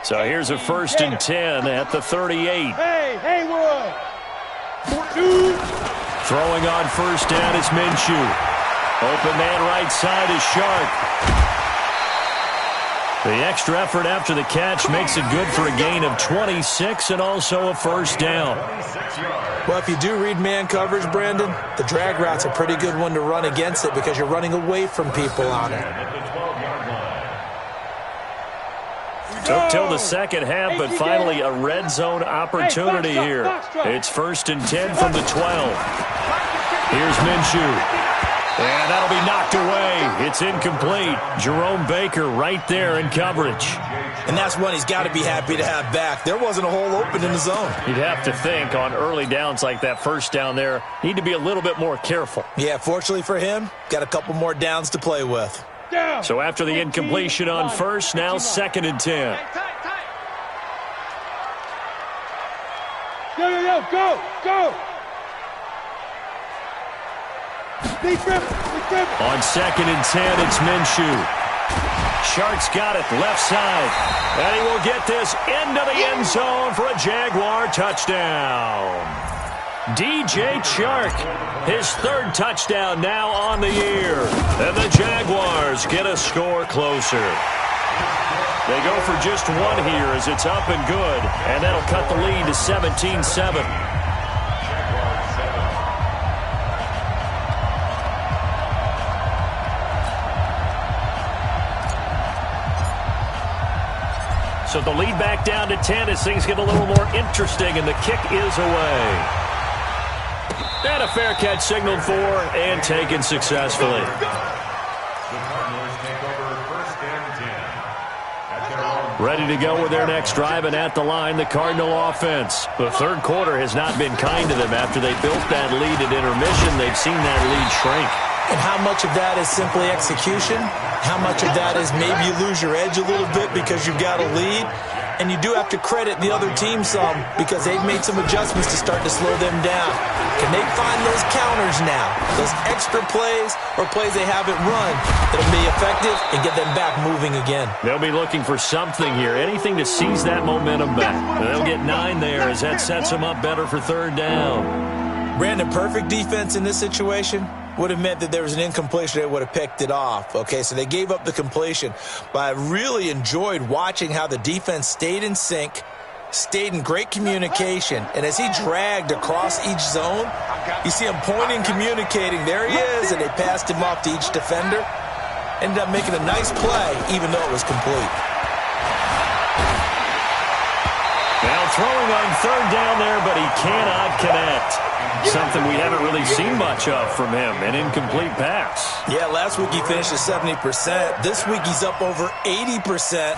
Speaker 4: So here's a first and 10 at the 38.
Speaker 7: Hey, Haywood. 2.
Speaker 4: Throwing on first down is Minshew. Open man right side is Shark. The extra effort after the catch makes it good for a gain of 26 and also a first down.
Speaker 6: Well, if you do read man coverage, Brandon, the drag route's a pretty good one to run against it because you're running away from people on it.
Speaker 4: Took till the second half, but finally a red zone opportunity here. It's first and 10 from the 12. Here's Minshew. And that'll be knocked away. It's incomplete. Jerome Baker right there in coverage.
Speaker 6: And that's one he's got to be happy to have back. There wasn't a hole open in the zone.
Speaker 4: You'd have to think on early downs like that first down there, need to be a little bit more careful.
Speaker 6: Yeah, fortunately for him, got a couple more downs to play with.
Speaker 4: So after the incompletion on first, now second and 10.
Speaker 7: Go.
Speaker 4: On second and 10, it's Minshew. Shark's got it left side. And he will get this into the end zone for a Jaguar touchdown. DJ Chark, his 3rd touchdown now on the year. And the Jaguars get a score closer. They go for just 1 here as it's up and good. And that'll cut the lead to 17-7. So the lead back down to 10 as things get a little more interesting, and the kick is away. And a fair catch signaled for and taken successfully. Ready to go with their next drive, and at the line, the Cardinal offense. The third quarter has not been kind to them. After they built that lead at intermission, they've seen that lead shrink.
Speaker 6: And how much of that is simply execution? How much of that is maybe you lose your edge a little bit because you've got a lead? And you do have to credit the other team some because they've made some adjustments to start to slow them down. Can they find those counters now, those extra plays or plays they haven't run that'll be effective and get them back moving again?
Speaker 4: They'll be looking for something here, anything to seize that momentum back. They'll get 9 there as that sets them up better for third down.
Speaker 6: Brandon, perfect defense in this situation would have meant that there was an incompletion. They would have picked it off. Okay, so they gave up the completion. But I really enjoyed watching how the defense stayed in sync, stayed in great communication. And as he dragged across each zone, you see him pointing, communicating. There he is, and they passed him off to each defender. Ended up making a nice play, even though it was complete.
Speaker 4: Now throwing on third down there, but he cannot connect. Something we haven't really seen much of from him, an incomplete pass.
Speaker 6: Yeah, last week he finished at 70%. This week he's up over 80%.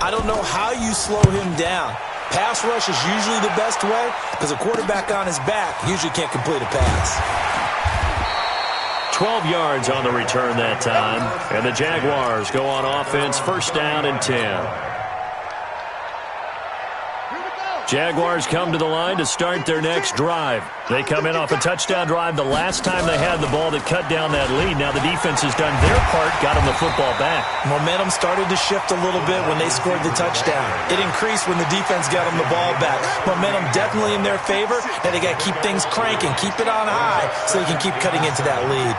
Speaker 6: I don't know how you slow him down. Pass rush is usually the best way because a quarterback on his back usually can't complete a pass.
Speaker 4: 12 yards on the return that time, and the Jaguars go on offense, first down and 10. Jaguars come to the line to start their next drive. They come in off a touchdown drive the last time they had the ball that cut down that lead. Now the defense has done their part, got them the football back.
Speaker 6: Momentum started to shift a little bit when they scored the touchdown. It increased when the defense got them the ball back. Momentum definitely in their favor. Now they got to keep things cranking, keep it on high so they can keep cutting into that lead.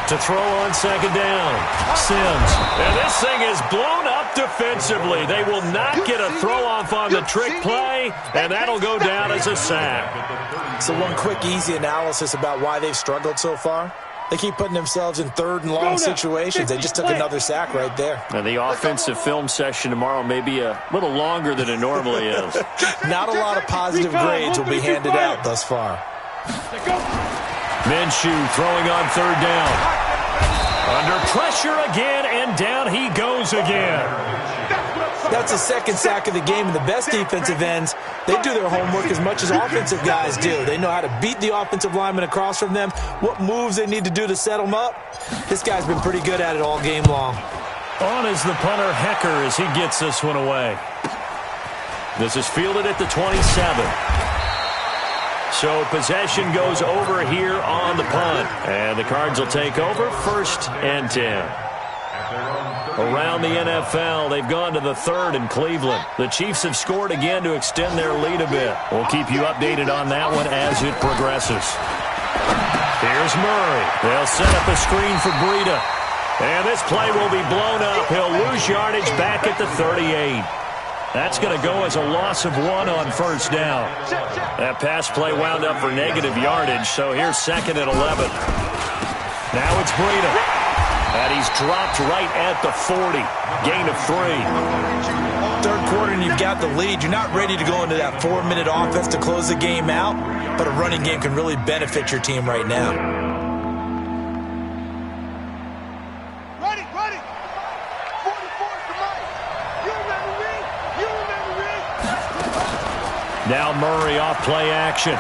Speaker 4: To throw on second down, Sims. And this thing is blown up defensively. They will not get a throw-off on the trick play, and that'll go down as a sack.
Speaker 6: So one quick, easy analysis about why they've struggled so far. They keep putting themselves in third and long situations. They just took another sack right there.
Speaker 4: And the offensive film session tomorrow may be a little longer than it normally is.
Speaker 6: Not a lot of positive grades will be handed out thus far.
Speaker 4: Minshew throwing on third down. Under pressure again, and down he goes again.
Speaker 6: That's the second sack of the game, and the best defensive ends, they do their homework as much as offensive guys do. They know how to beat the offensive lineman across from them, what moves they need to do to set them up. This guy's been pretty good at it all game long.
Speaker 4: On is the punter, Hecker, as he gets this one away. This is fielded at the 27. So possession goes over here on the punt. And the Cards will take over first and 10. Around the NFL, they've gone to the third in Cleveland. The Chiefs have scored again to extend their lead a bit. We'll keep you updated on that one as it progresses. Here's Murray. They'll set up a screen for Breida. And this play will be blown up. He'll lose yardage back at the 38. That's going to go as a loss of 1 on first down. That pass play wound up for negative yardage, so here's second and 11. Now it's Breida. And he's dropped right at the 40. Gain of 3.
Speaker 6: Third quarter and you've got the lead. You're not ready to go into that 4-minute offense to close the game out, but a running game can really benefit your team right now.
Speaker 4: Now Murray off play action.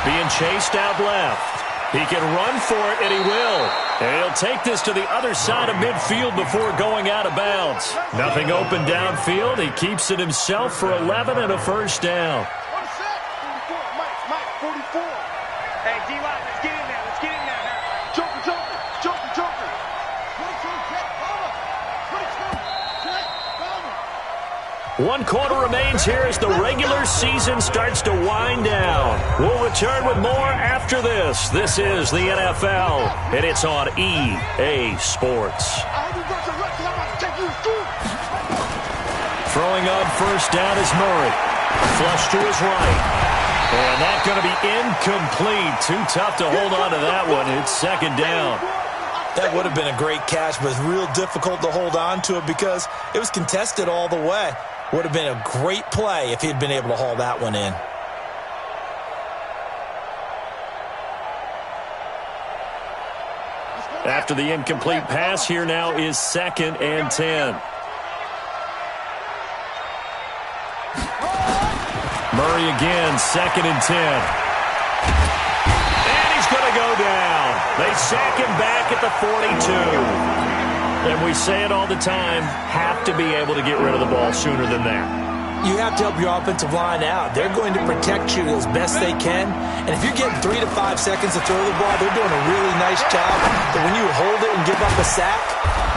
Speaker 4: Being chased out left. He can run for it, and he will. And he'll take this to the other side of midfield before going out of bounds. Nothing open downfield. He keeps it himself for 11 and a first down.
Speaker 9: Mike, 44. Hey, D-line, let's get in there. Let's get in there. Joker.
Speaker 4: 1 quarter remains here as the regular season starts to wind down. We'll return with more after this. This is the NFL, and it's on EA Sports. Throwing on first down is Murray. Flush to his right. And that's going to be incomplete. Too tough to hold on to that one. It's second down.
Speaker 6: That would have been a great catch, but it's real difficult to hold on to it because it was contested all the way. Would have been a great play if he'd been able to haul that one in.
Speaker 4: After the incomplete pass, here now is 2nd and 10. Murray again, 2nd and 10. And he's going to go down. They sack him back at the 42. And we say it all the time, have to be able to get rid of the ball sooner than that.
Speaker 6: You have to help your offensive line out. They're going to protect you as best they can. And if you're getting 3 to 5 seconds to throw the ball, they're doing a really nice job. But when you hold it and give up a sack,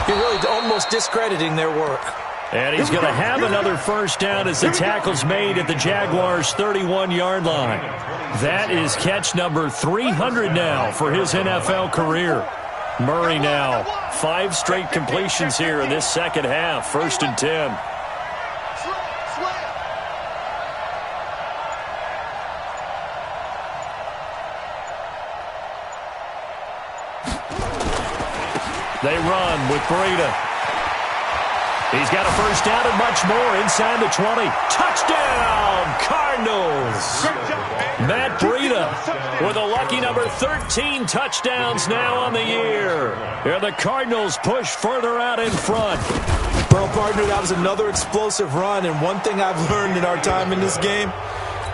Speaker 6: you're really almost discrediting their work.
Speaker 4: And he's going to have another first down as the tackle's made at the Jaguars' 31-yard line. That is catch number 300 now for his NFL career. Murray now, 5 straight completions here in this second half, 1st and 10. They run with Breida. He's got a first down and much more inside the 20. Touchdown, Cardinals. Matt Breida with a lucky number 13 touchdowns now on the year. And the Cardinals push further out in front.
Speaker 6: Well, partner, that was another explosive run. And one thing I've learned in our time in this game,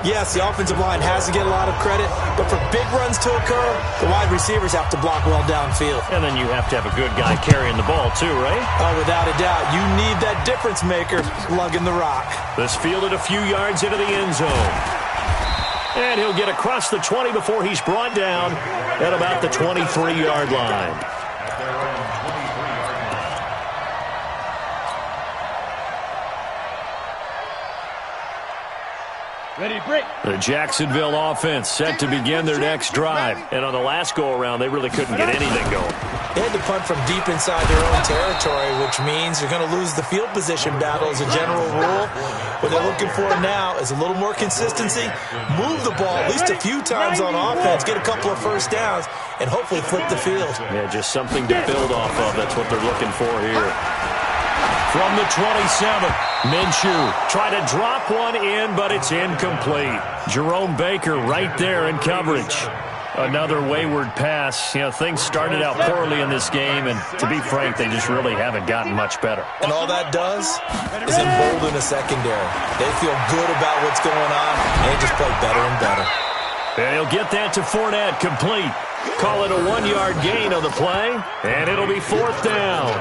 Speaker 6: yes, the offensive line has to get a lot of credit, but for big runs to occur, the wide receivers have to block well downfield.
Speaker 4: And then you have to have a good guy carrying the ball too, right?
Speaker 6: Oh, without a doubt. You need that difference maker lugging the rock.
Speaker 4: This fielded a few yards into the end zone. And he'll get across the 20 before he's brought down at about the 23-yard line.
Speaker 7: Ready, break.
Speaker 4: The Jacksonville offense set to begin their next drive. And on the last go-around, they really couldn't get anything going.
Speaker 6: They had to punt from deep inside their own territory, which means you're going to lose the field position battle as a general rule. What they're looking for now is a little more consistency, move the ball at least a few times on offense, get a couple of first downs, and hopefully flip the field.
Speaker 4: Yeah, just something to build off of. That's what they're looking for here. From the 27, Minshew trying to drop one in, but it's incomplete. Jerome Baker right there in coverage. Another wayward pass. You know, things started out poorly in this game, and to be frank, they just really haven't gotten much better.
Speaker 6: And all that does is embolden a secondary. They feel good about what's going on, and they just play better and better.
Speaker 4: And he'll get that to Fournette, complete. Call it a 1-yard gain on the play, and it'll be 4th down.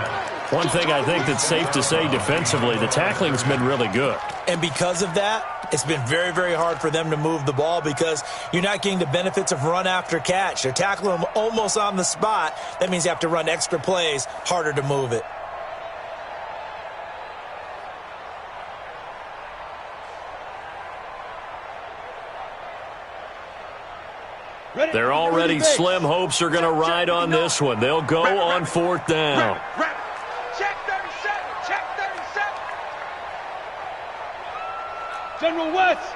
Speaker 4: One thing I think that's safe to say defensively, the tackling's been really good.
Speaker 6: And because of that, it's been very, very hard for them to move the ball because you're not getting the benefits of run after catch. They're tackling them almost on the spot. That means you have to run extra plays, harder to move it.
Speaker 4: They're already slim hopes are going to ride on this one. They'll go on 4th down.
Speaker 9: Check 37. Check 37.
Speaker 7: General West.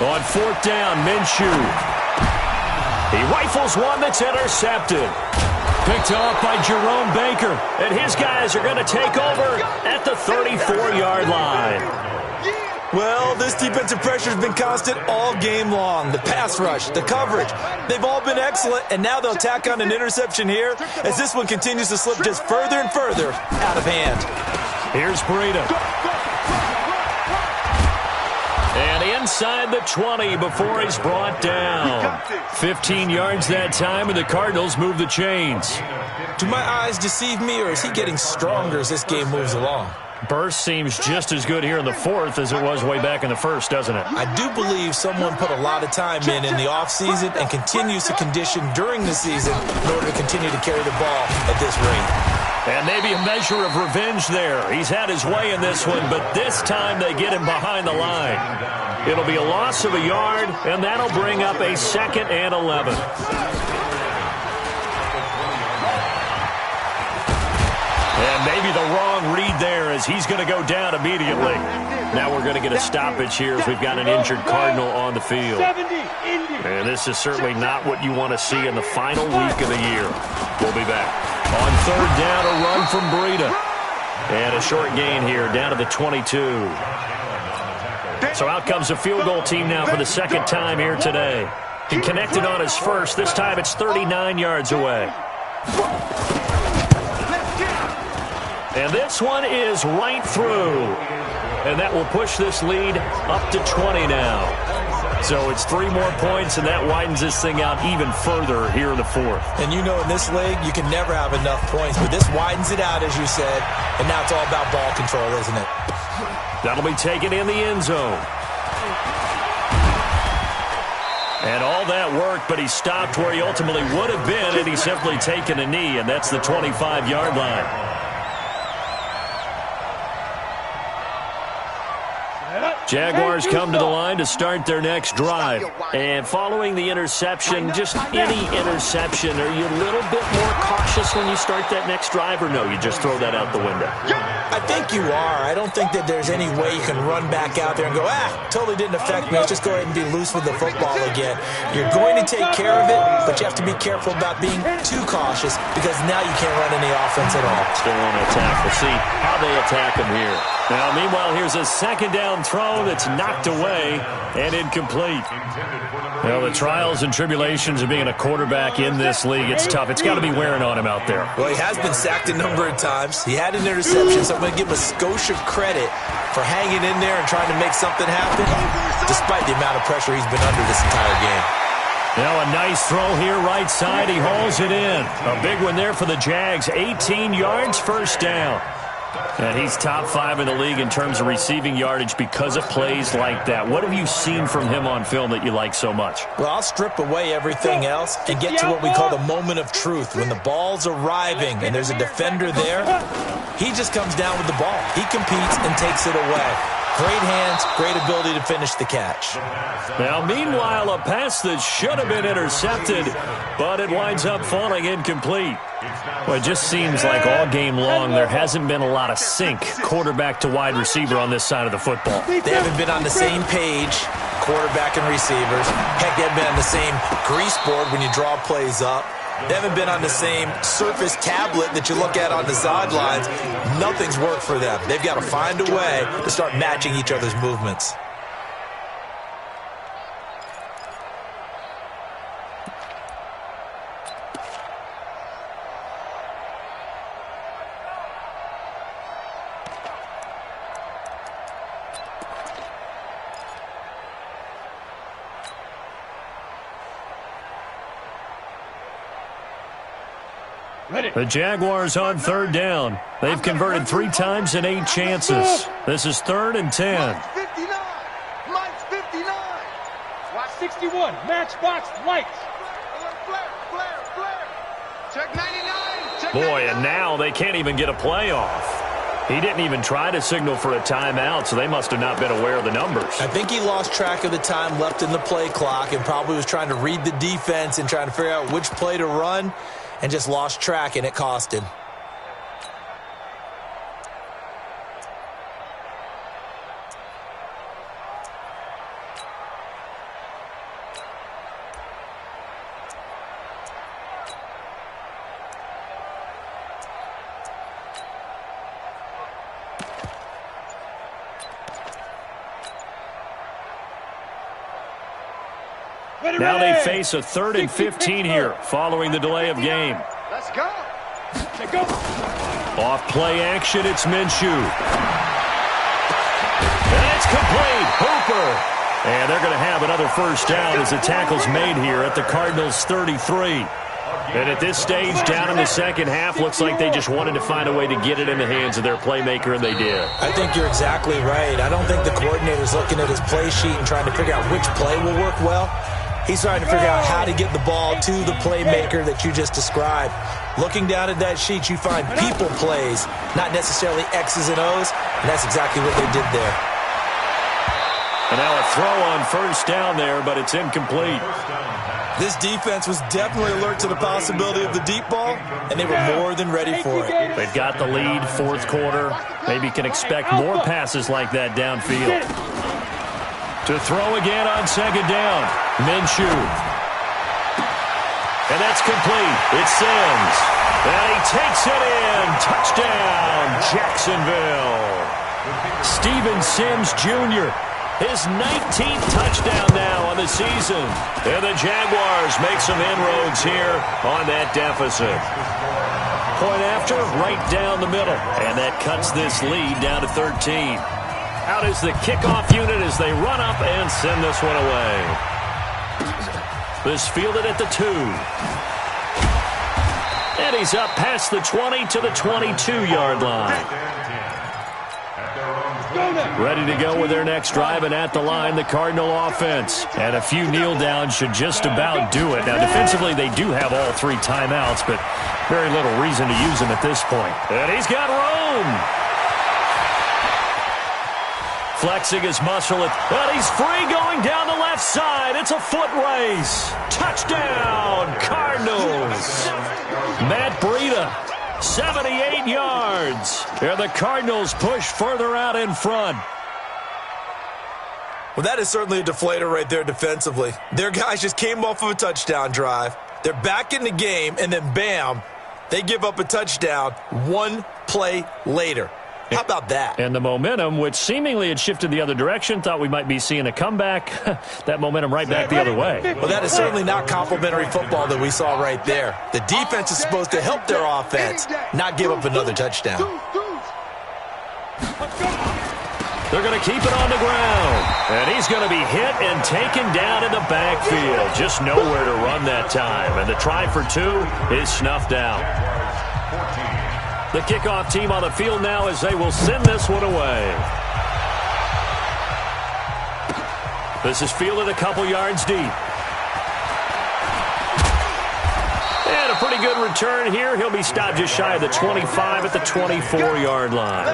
Speaker 4: On 4th down, Minshew. He rifles one that's intercepted. Picked off by Jerome Baker. And his guys are going to take over at the 34-yard line.
Speaker 6: Well, this defensive pressure has been constant all game long. The pass rush, the coverage, they've all been excellent, and now they'll tack on an interception here as this one continues to slip just further and further out of hand.
Speaker 4: Here's Breida. And inside the 20 before he's brought down. 15 yards that time, and the Cardinals move the chains.
Speaker 6: Do my eyes deceive me, or is he getting stronger as this game moves along?
Speaker 4: Burst seems just as good here in the 4th as it was way back in the 1st, doesn't it?
Speaker 6: I do believe someone put a lot of time in the offseason and continues to condition during the season in order to continue to carry the ball at this rate.
Speaker 4: And maybe a measure of revenge there. He's had his way in this one, but this time they get him behind the line. It'll be a loss of a yard, and that'll bring up a 2nd and 11. And maybe the wrong read there as he's going to go down immediately. Now we're going to get a stoppage here as we've got an injured Cardinal on the field. And this is certainly not what you want to see in the final week of the year. We'll be back. On 3rd down, a run from Breida. And a short gain here down to the 22. So out comes a field goal team now for the 2nd time here today. He connected on his first. This time it's 39 yards away. And this one is right through. And that will push this lead up to 20 now. So it's 3 more points, and that widens this thing out even further here in the fourth.
Speaker 6: And you know in this league, you can never have enough points. But this widens it out, as you said. And now it's all about ball control, isn't it?
Speaker 4: That'll be taken in the end zone. And all that worked, but he stopped where he ultimately would have been, and he's simply taken a knee, and that's the 25-yard line. Jaguars come to the line to start their next drive. And following the interception, just any interception, are you a little bit more cautious when you start that next drive, or no, you just throw that out the window?
Speaker 6: I think you are. I don't think that there's any way you can run back out there and go, totally didn't affect me. Let's just go ahead and be loose with the football again. You're going to take care of it, but you have to be careful about being too cautious because now you can't run any offense at all.
Speaker 4: Still want to attack. We'll see how they attack him here. Now, meanwhile, here's a second down throw that's knocked away and incomplete. Well, the trials and tribulations of being a quarterback in this league, it's tough. It's got to be wearing on him out there.
Speaker 6: Well, he has been sacked a number of times. He had an interception, so I'm going to give him a skosh of credit for hanging in there and trying to make something happen, despite the amount of pressure he's been under this entire game.
Speaker 4: Now a nice throw here, right side. He hauls it in. A big one there for the Jags. 18 yards, first down. And he's top 5 in the league in terms of receiving yardage because of plays like that. What have you seen from him on film that you like so much?
Speaker 6: Well, I'll strip away everything else and get to what we call the moment of truth. When the ball's arriving and there's a defender there, he just comes down with the ball. He competes and takes it away. Great hands, great ability to finish the catch.
Speaker 4: Now, meanwhile, a pass that should have been intercepted, but it winds up falling incomplete. Well, it just seems like all game long there hasn't been a lot of sync quarterback to wide receiver on this side of the football.
Speaker 6: They haven't been on the same page, quarterback and receivers. Heck, they haven't been on the same grease board when you draw plays up. They haven't been on the same surface tablet that you look at on the sidelines. Nothing's worked for them. They've got to find a way to start matching each other's movements.
Speaker 4: The Jaguars on third down. They've converted 3 times in 8 chances. This is 3rd and 10.
Speaker 9: Mine's 59. Mine's 59. Watch 61. Matchbox lights. Flare. Check 99.
Speaker 4: Boy, and now they can't even get a play off. He didn't even try to signal for a timeout, so they must have not been aware of the numbers.
Speaker 6: I think he lost track of the time left in the play clock and probably was trying to read the defense and trying to figure out which play to run. And just lost track, and it cost him.
Speaker 4: Now they face a 3rd and 15 here following the delay of game.
Speaker 9: Let's go.
Speaker 4: Off play action, it's Minshew. And it's complete. Hooper. And they're going to have another first down as the tackle's made here at the Cardinals' 33. And at this stage, down in the second half, looks like they just wanted to find a way to get it in the hands of their playmaker, and they did.
Speaker 6: I think you're exactly right. I don't think the coordinator's looking at his play sheet and trying to figure out which play will work well. He's trying to figure out how to get the ball to the playmaker that you just described. Looking down at that sheet, you find people plays, not necessarily X's and O's, and that's exactly what they did there.
Speaker 4: And now a throw on first down there, but it's incomplete.
Speaker 6: This defense was definitely alert to the possibility of the deep ball, and they were more than ready for it.
Speaker 4: They've got the lead, 4th quarter. Maybe can expect more passes like that downfield. To throw again on second down, Minshew. And that's complete. It sends. And he takes it in. Touchdown, Jacksonville. Steven Sims Jr. his 19th touchdown now on the season. And the Jaguars make some inroads here on that deficit. Point after, right down the middle. And that cuts this lead down to 13. Out is the kickoff unit as they run up and send this one away. This fielded at the 2. And he's up past the 20 to the 22-yard line. Ready to go with their next drive, and at the line, the Cardinal offense. And a few kneel downs should just about do it. Now, defensively, they do have all 3 timeouts, but very little reason to use them at this point. And he's got room. Flexing his muscle, and he's free going down the left side. It's a foot race. Touchdown, Cardinals. Matt Breida, 78 yards. And the Cardinals push further out in front.
Speaker 6: Well, that is certainly a deflator right there defensively. Their guys just came off of a touchdown drive. They're back in the game, and then bam, they give up a touchdown 1 play later. How about that?
Speaker 4: And the momentum, which seemingly had shifted the other direction, thought we might be seeing a comeback. That momentum right back the other way.
Speaker 6: Well, that is certainly not complimentary football that we saw right there. The defense is supposed to help their offense, not give up another touchdown.
Speaker 4: They're going to keep it on the ground. And he's going to be hit and taken down in the backfield. Just nowhere to run that time. And the try for 2 is snuffed out. The kickoff team on the field now as they will send this one away. This is fielded a couple yards deep. And a pretty good return here. He'll be stopped just shy of the 25 at the 24-yard line.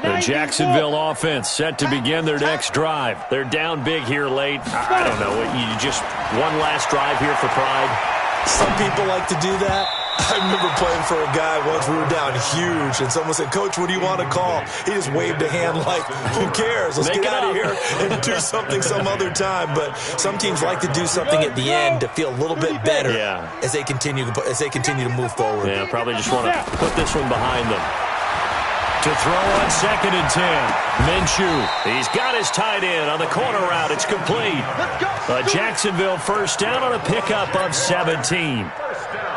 Speaker 4: The Jacksonville offense set to begin their next drive. They're down big here late. I don't know. You just one last drive here for pride.
Speaker 6: Some people like to do that. I remember playing for a guy once. We were down huge, and someone said, "Coach, what do you want to call?" He just waved a hand like, "Who cares? Let's get out of here and do something some other time." But some teams like to do something at the end to feel a little bit better as they continue to move forward.
Speaker 4: Yeah, probably just want to put this one behind them. To throw on 2nd and 10. Minshew, he's got his tight end on the corner route. It's complete. A Jacksonville first down on a pickup of 17.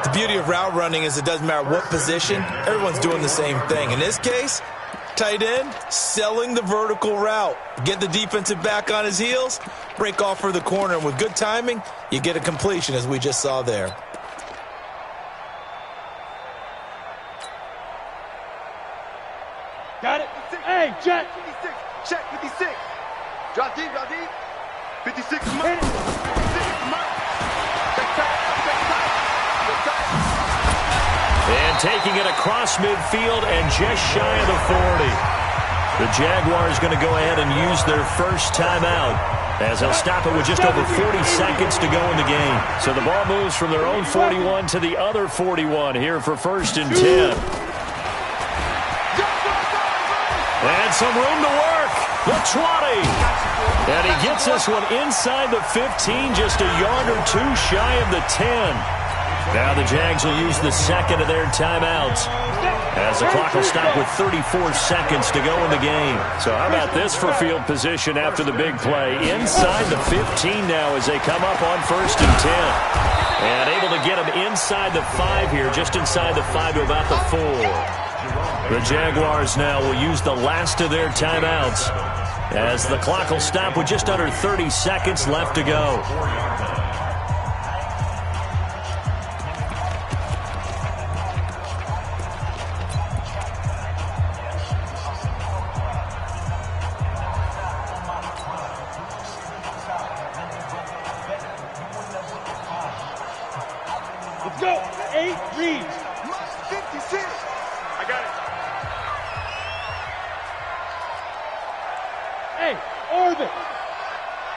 Speaker 6: The beauty of route running is it doesn't matter what position. Everyone's doing the same thing. In this case, tight end, selling the vertical route. Get the defensive back on his heels, break off for the corner. And with good timing, you get a completion as we just saw there.
Speaker 9: Got it. Hey, Jet.
Speaker 2: 56. Check 56. Drop deep, drop deep. 56 is mine. 56 is mine.
Speaker 4: And taking it across midfield and just shy of the 40. The Jaguars going to go ahead and use their first timeout as they'll stop it with just over 40 seconds to go in the game. So the ball moves from their own 41 to the other 41 here for 1st and 10. And some room to work. The 20. And he gets this one inside the 15, just a yard or 2 shy of the 10. Now the Jags will use the 2nd of their timeouts as the clock will stop with 34 seconds to go in the game. So how about this for field position after the big play? Inside the 15 now as they come up on 1st and 10. And able to get them inside the 5 here, just inside the 5 to about the 4. The Jaguars now will use the last of their timeouts as the clock will stop with just under 30 seconds left to go.
Speaker 9: Let's go. 8 reads.
Speaker 2: 56. I got it.
Speaker 9: Hey, orbit.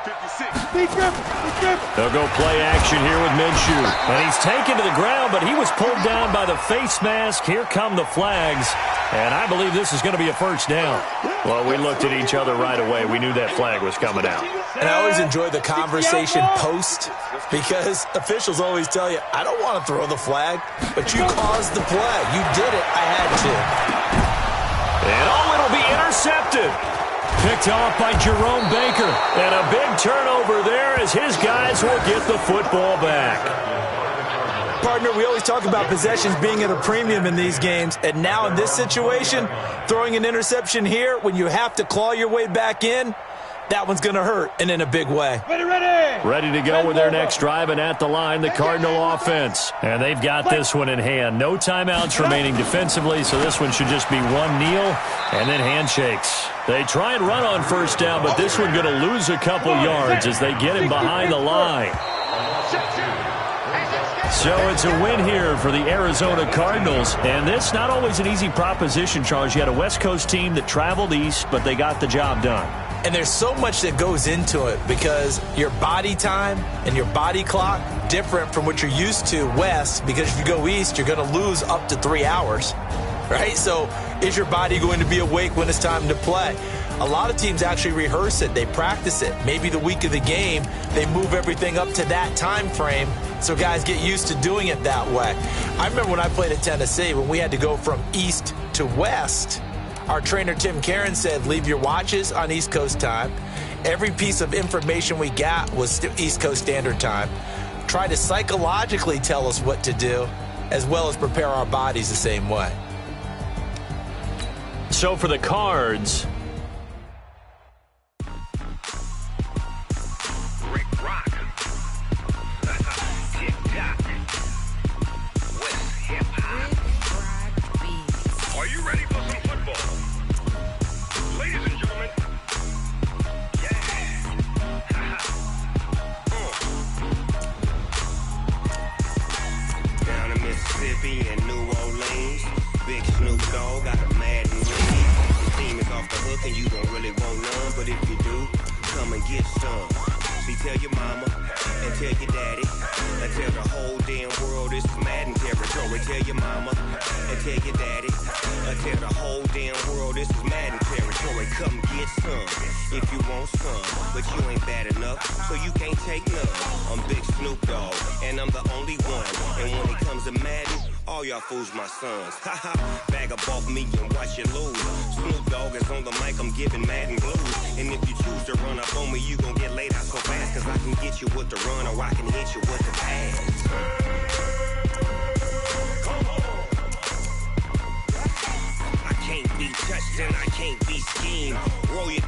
Speaker 2: 56.
Speaker 4: They'll go play action here with Minshew. And he's taken to the ground, but he was pulled down by the face mask. Here come the flags. And I believe this is going to be a first down. Well, we looked at each other right away. We knew that flag was coming out.
Speaker 6: And I always enjoy the conversation post because officials always tell you, I don't want to throw the flag, but you caused the play. You did it. I had to.
Speaker 4: And it'll be intercepted. Picked off by Jerome Baker. And a big turnover there as his guys will get the football back.
Speaker 6: Partner, we always talk about possessions being at a premium in these games. And now in this situation, throwing an interception here when you have to claw your way back in, that one's going to hurt, and in a big way.
Speaker 4: Ready to go with their next drive, and at the line, the Cardinal offense. And they've got this one in hand. No timeouts remaining defensively, so this one should just be one kneel and then handshakes. They try and run on first down, but this one going to lose a couple yards as they get him behind the line. So it's a win here for the Arizona Cardinals. And this not always an easy proposition, Charles. You had a West Coast team that traveled east, but they got the job done.
Speaker 6: And there's so much that goes into it because your body time and your body clock different from what you're used to west, because if you go east, you're going to lose up to 3 hours, right? So is your body going to be awake when it's time to play? A lot of teams actually rehearse it. They practice it. Maybe the week of the game, they move everything up to that time frame so guys get used to doing it that way. I remember when I played at Tennessee, when we had to go from east to west, our trainer, Tim Karen, said, leave your watches on East Coast time. Every piece of information we got was East Coast Standard Time. Try to psychologically tell us what to do, as well as prepare our bodies the same way.
Speaker 4: So for the Cards,
Speaker 5: in New Orleans, big Snoop Dogg got a mad and lead. The team is off the hook and you don't really want none, but if you do, come and get some. See, tell your mama and tell your daddy and tell the whole damn world this is Madden territory. Tell your mama and tell your daddy and tell the whole damn world this is Madden territory. Come get some if you want some, but you ain't bad enough, so you can't take none. I'm Big Snoop Dogg and I'm the only one, and when it comes to Madden, all y'all fools my sons. Haha, bag up off me and watch you lose. Snoop Dogg is on the mic, I'm giving Madden blues. And if you choose to run up on me, you gon' get laid out so fast, cause I can get you with the run or I can hit you with the pass. Come on. I can't be touched and I can't be schemed. Roll you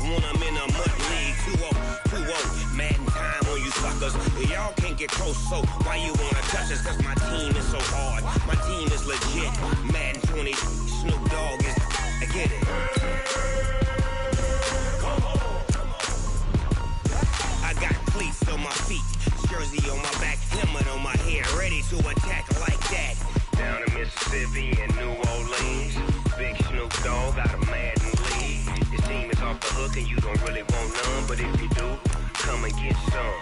Speaker 5: when I'm in a mud league. 2-0, Madden time on you suckers. Y'all can't get close, so why you wanna touch us? Cause my team is so hard, my team is legit. Madden 20, Snoop Dogg is, I get it. Come on. I got cleats on my feet, jersey on my back, helmet on my head, ready to attack like that. Down in Mississippi and New Orleans, big Snoop Dogg got a Madden lead. This team is off the hook and you don't really want none, but if you do, come and get some.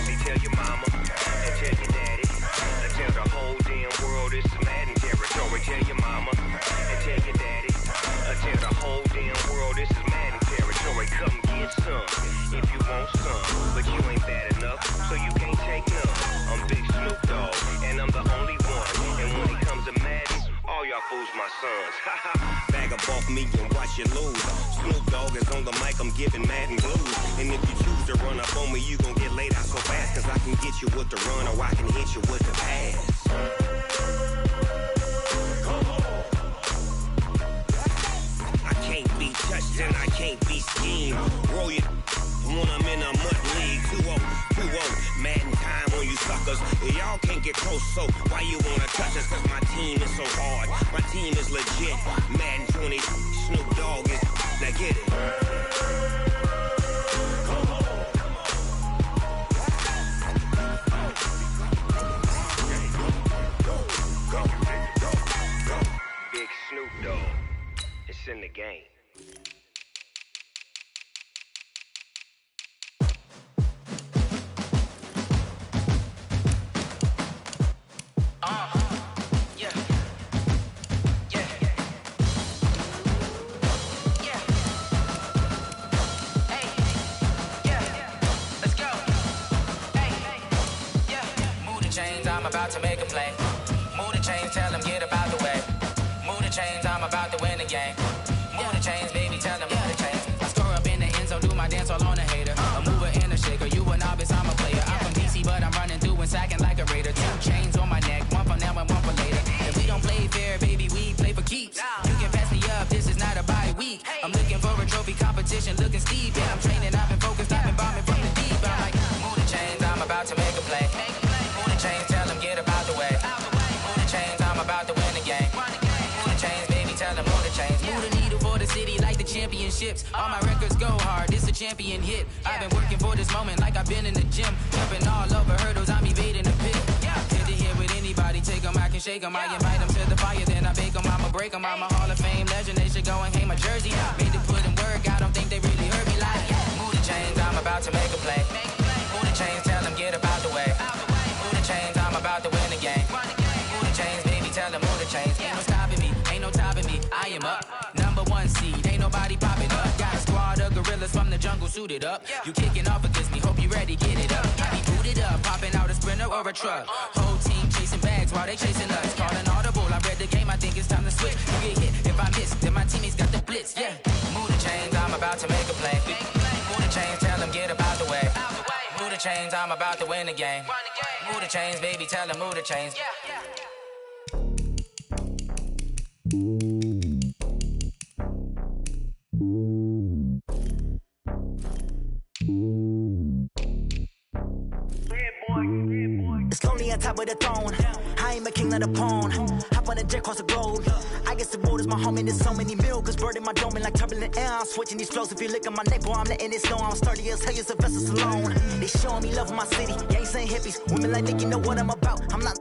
Speaker 5: See, tell your mama and tell your daddy and tell the whole damn world it's Madden territory. Tell your mama and tell your daddy and tell the whole damn world this is Madden territory. Come get some if you want some, but you ain't bad enough, so you can't take none. I'm Big Snoop Dogg and I'm the only one, and when it comes to Madden, all y'all fools my sons. Haha, bag up off me and watch you lose. Snoop Dogg is on the mic, I'm giving Madden blues. And if you choose to run up on me, you gon' get laid out so fast, cause I can get you with the run or I can hit you with the pass. Come on. I can't be touched and I can't be schemed. Roll you when I'm in a mud league. 2-0, Madden time on you suckers. Y'all can't get close, so why you wanna touch us? Cause my team is so hard, my team is legit. Madden 20, Snoop Dogg is, now get it. Come on. Go. Big Snoop Dogg, it's in the game.
Speaker 10: chains, I'm about to make a play. Move the chains, tell them get about the way. Move the chains, I'm about to win the game. Move the chains, baby, tell them move the chains. I score up in the end zone, do my dance all on a hater. A mover and a shaker, you a novice, I'm a player. I'm from DC, but I'm running through and sacking like a raider. 2 chains on my neck, one for now and one for later. If we don't play fair, baby, we play for keeps. You can pass me up, this is not a bye week. I'm looking for a trophy competition, looking steep. Yeah, I'm training, I've been focused, I've been bombing from the deep. I'm like, move the chains, I'm about to make a play. Move the chains, tell them get about the way. Move the chains, I'm about to win the game. Move the chains, baby, tell them move the chains. Move the needle for the city like the championships. All my records go hard, this a champion hit. I've been working for this moment like I've been in the gym. Jumping all over hurdles, I'm evading the pit. Head to head with anybody, take them, I can shake them. I invite them to the fire, then I bake them, I'ma break them. I'm a Hall of Fame legend, they should go and hang my jersey. Made to put in work, I don't think they really heard me like. Move the chains, I'm about to make a play. Move the chains, tell them get about the way. Move the chains, I'm about to win the game. Move the chains, baby, tell them move the chains. Ain't no stopping me, ain't no topping me, I am up. #1 seed, ain't nobody popping up. Got a squad of gorillas from the jungle suited up. You kicking off against me, hope you ready, get it up. I be booted up, popping out a sprinter or a truck. Whole team chasing bags while they chasing us. Calling audible, I read the game, I think it's time to switch. You get hit, if I miss, then my teammates got the blitz, yeah. Move the chains, I'm about to make a play. Move the chains, tell them get about the way. Move the chains, I'm about to win the game. Move the chains, baby, tell them move the chains.
Speaker 11: It's lonely on top of the throne. I ain't a king of the pawn. Hop on a jet across the globe. I guess the road is my home and there's so many milkers burning my dome like turbulent air. I'm switching these flows. If you look at my neck, boy, I'm letting it snow. I'm sturdy as hell, it's a vessel alone. They showing me love in my city. Gangs ain't hippies. Women like Nick, you know what I'm about. I'm not.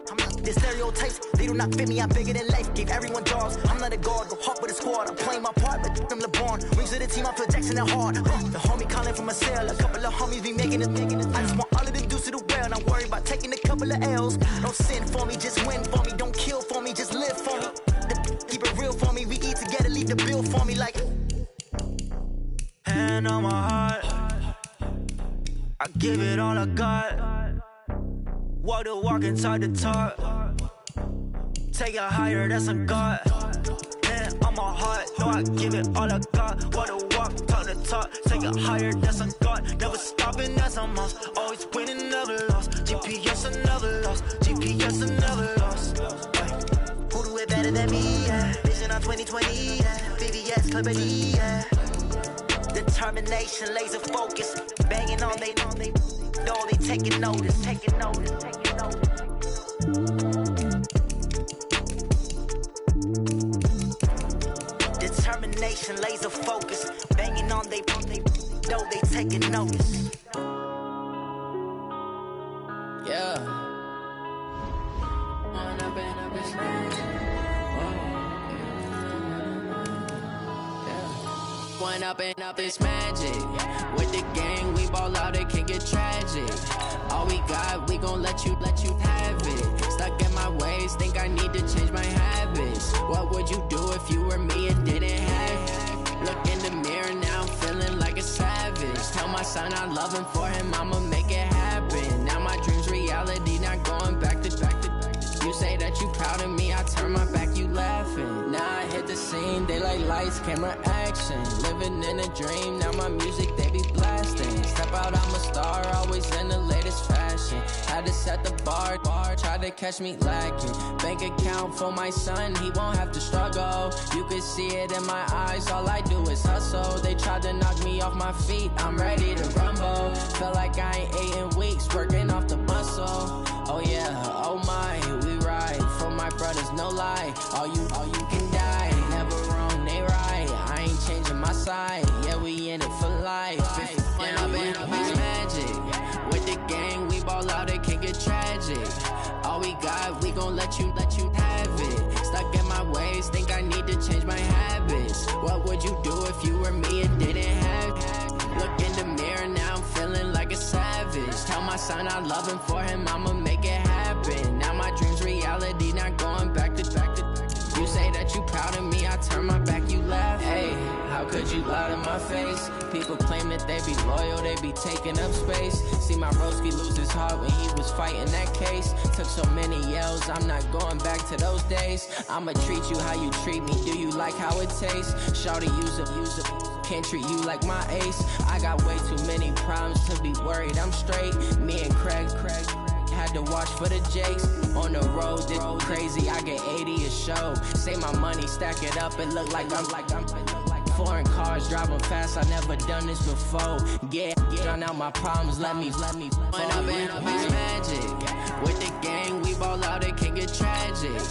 Speaker 11: The stereotypes, they do not fit me. I'm bigger than life. Gave everyone jobs. I'm not a guard. Go hard with a squad. I'm playing my part, but I'm LeBron. Rings to the team, I feel Jackson and hard. The homie calling from a cell. A couple of homies be making it. I just want all of them dudes to the well. Not worry about taking a couple of L's. Don't sin for me, just win for me. Don't kill for me, just live for me. Keep it real for me. We eat together, leave the bill for me like. Hand on my heart, I give it all I got. Walk the walk and talk the talk. Take it higher, that's a God. Hand on my heart, no, I give it all I got. Walk the walk, talk the talk. Take it higher, that's a God. Never stopping, that's a must. Always winning, never lost. GPS, I never lost. GPS, I never lost. Who do it better than me? Yeah. Vision on 2020. Yeah. VVS, clarity. Yeah. Determination, laser focus. Banging on they know they taking notice. Taking notice. Taking notice. Determination, laser focus. Banging on they know they taking notice.
Speaker 10: Yeah. One up and up is magic. With the gang, we ball out, it can get tragic. All we got, we gon' let you have it. Stuck in my ways, think I need to change my habits. What would you do if you were me and didn't have it? Look in the mirror, now I'm feeling like a savage. Tell my son I love him, for him I'ma make it happen. Now my dream's reality, not going back to. You say that you proud of me, I turn my back, you laughing. Now I hit the scene, they like lights, camera, action. Living in a dream, now my music, they be blasting. Step out, I'm a star, always in the latest fashion. Had to set the bar, try to catch me lacking. Bank account for my son, he won't have to struggle. You can see it in my eyes, all I do is hustle. They tried to knock me off my feet, I'm ready to rumble. Felt like I ain't ate in weeks, working off the muscle. Oh yeah, oh my, we ride for my brothers, no lie. All you can die, never wrong, they right. I ain't changing my side, yeah, we in it for life. When I've been up is magic. With the gang, we ball out, it can get tragic. All we got, we gon' let you have it. Stuck in my ways, think I need to change my habits. What would you do if you were me and didn't have it? Look in the mirror, now I'm feeling like a savage. Tell my son I love him, for him I'ma make it happen. Now my dream's reality, not going back to. You say that you proud of me, I turn my back, you laugh. Hey, how could you lie to my my face. People claim that they be loyal, they be taking up space. See my broski lose his heart when he was fighting that case. Took so many yells, I'm not going back to those days. I'ma treat you how you treat me, do you like how it tastes? Shawty, use up, can't treat you like my ace. I got way too many problems to be worried, I'm straight. Me and Craig had to watch for the Jakes. On the road, this crazy, I get 80 a show. Say my money, stack it up, it look like I'm foreign cars, driving fast, I never done this before. Yeah, drown out my problems, let me When up in a bitch magic. With the gang, we ball out, it can get tragic.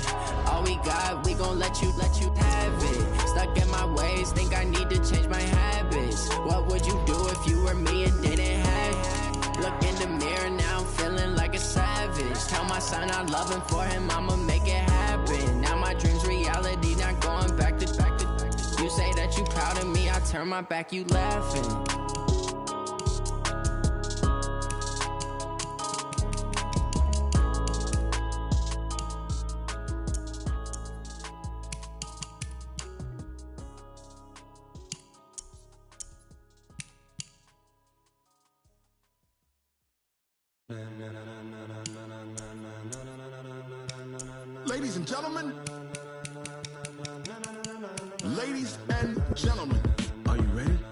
Speaker 10: All we got, we gon' let you have it. Stuck in my ways, think I need to change my habits. What would you do if you were me and didn't have it? Look in the mirror, now I'm feeling like a savage. Tell my son I love him, for him I'ma make it happen. Now my dream's reality, not going back to You say that you proud of me, I turn my back, you laughing.
Speaker 1: Ladies and gentlemen, ladies and gentlemen, are you ready?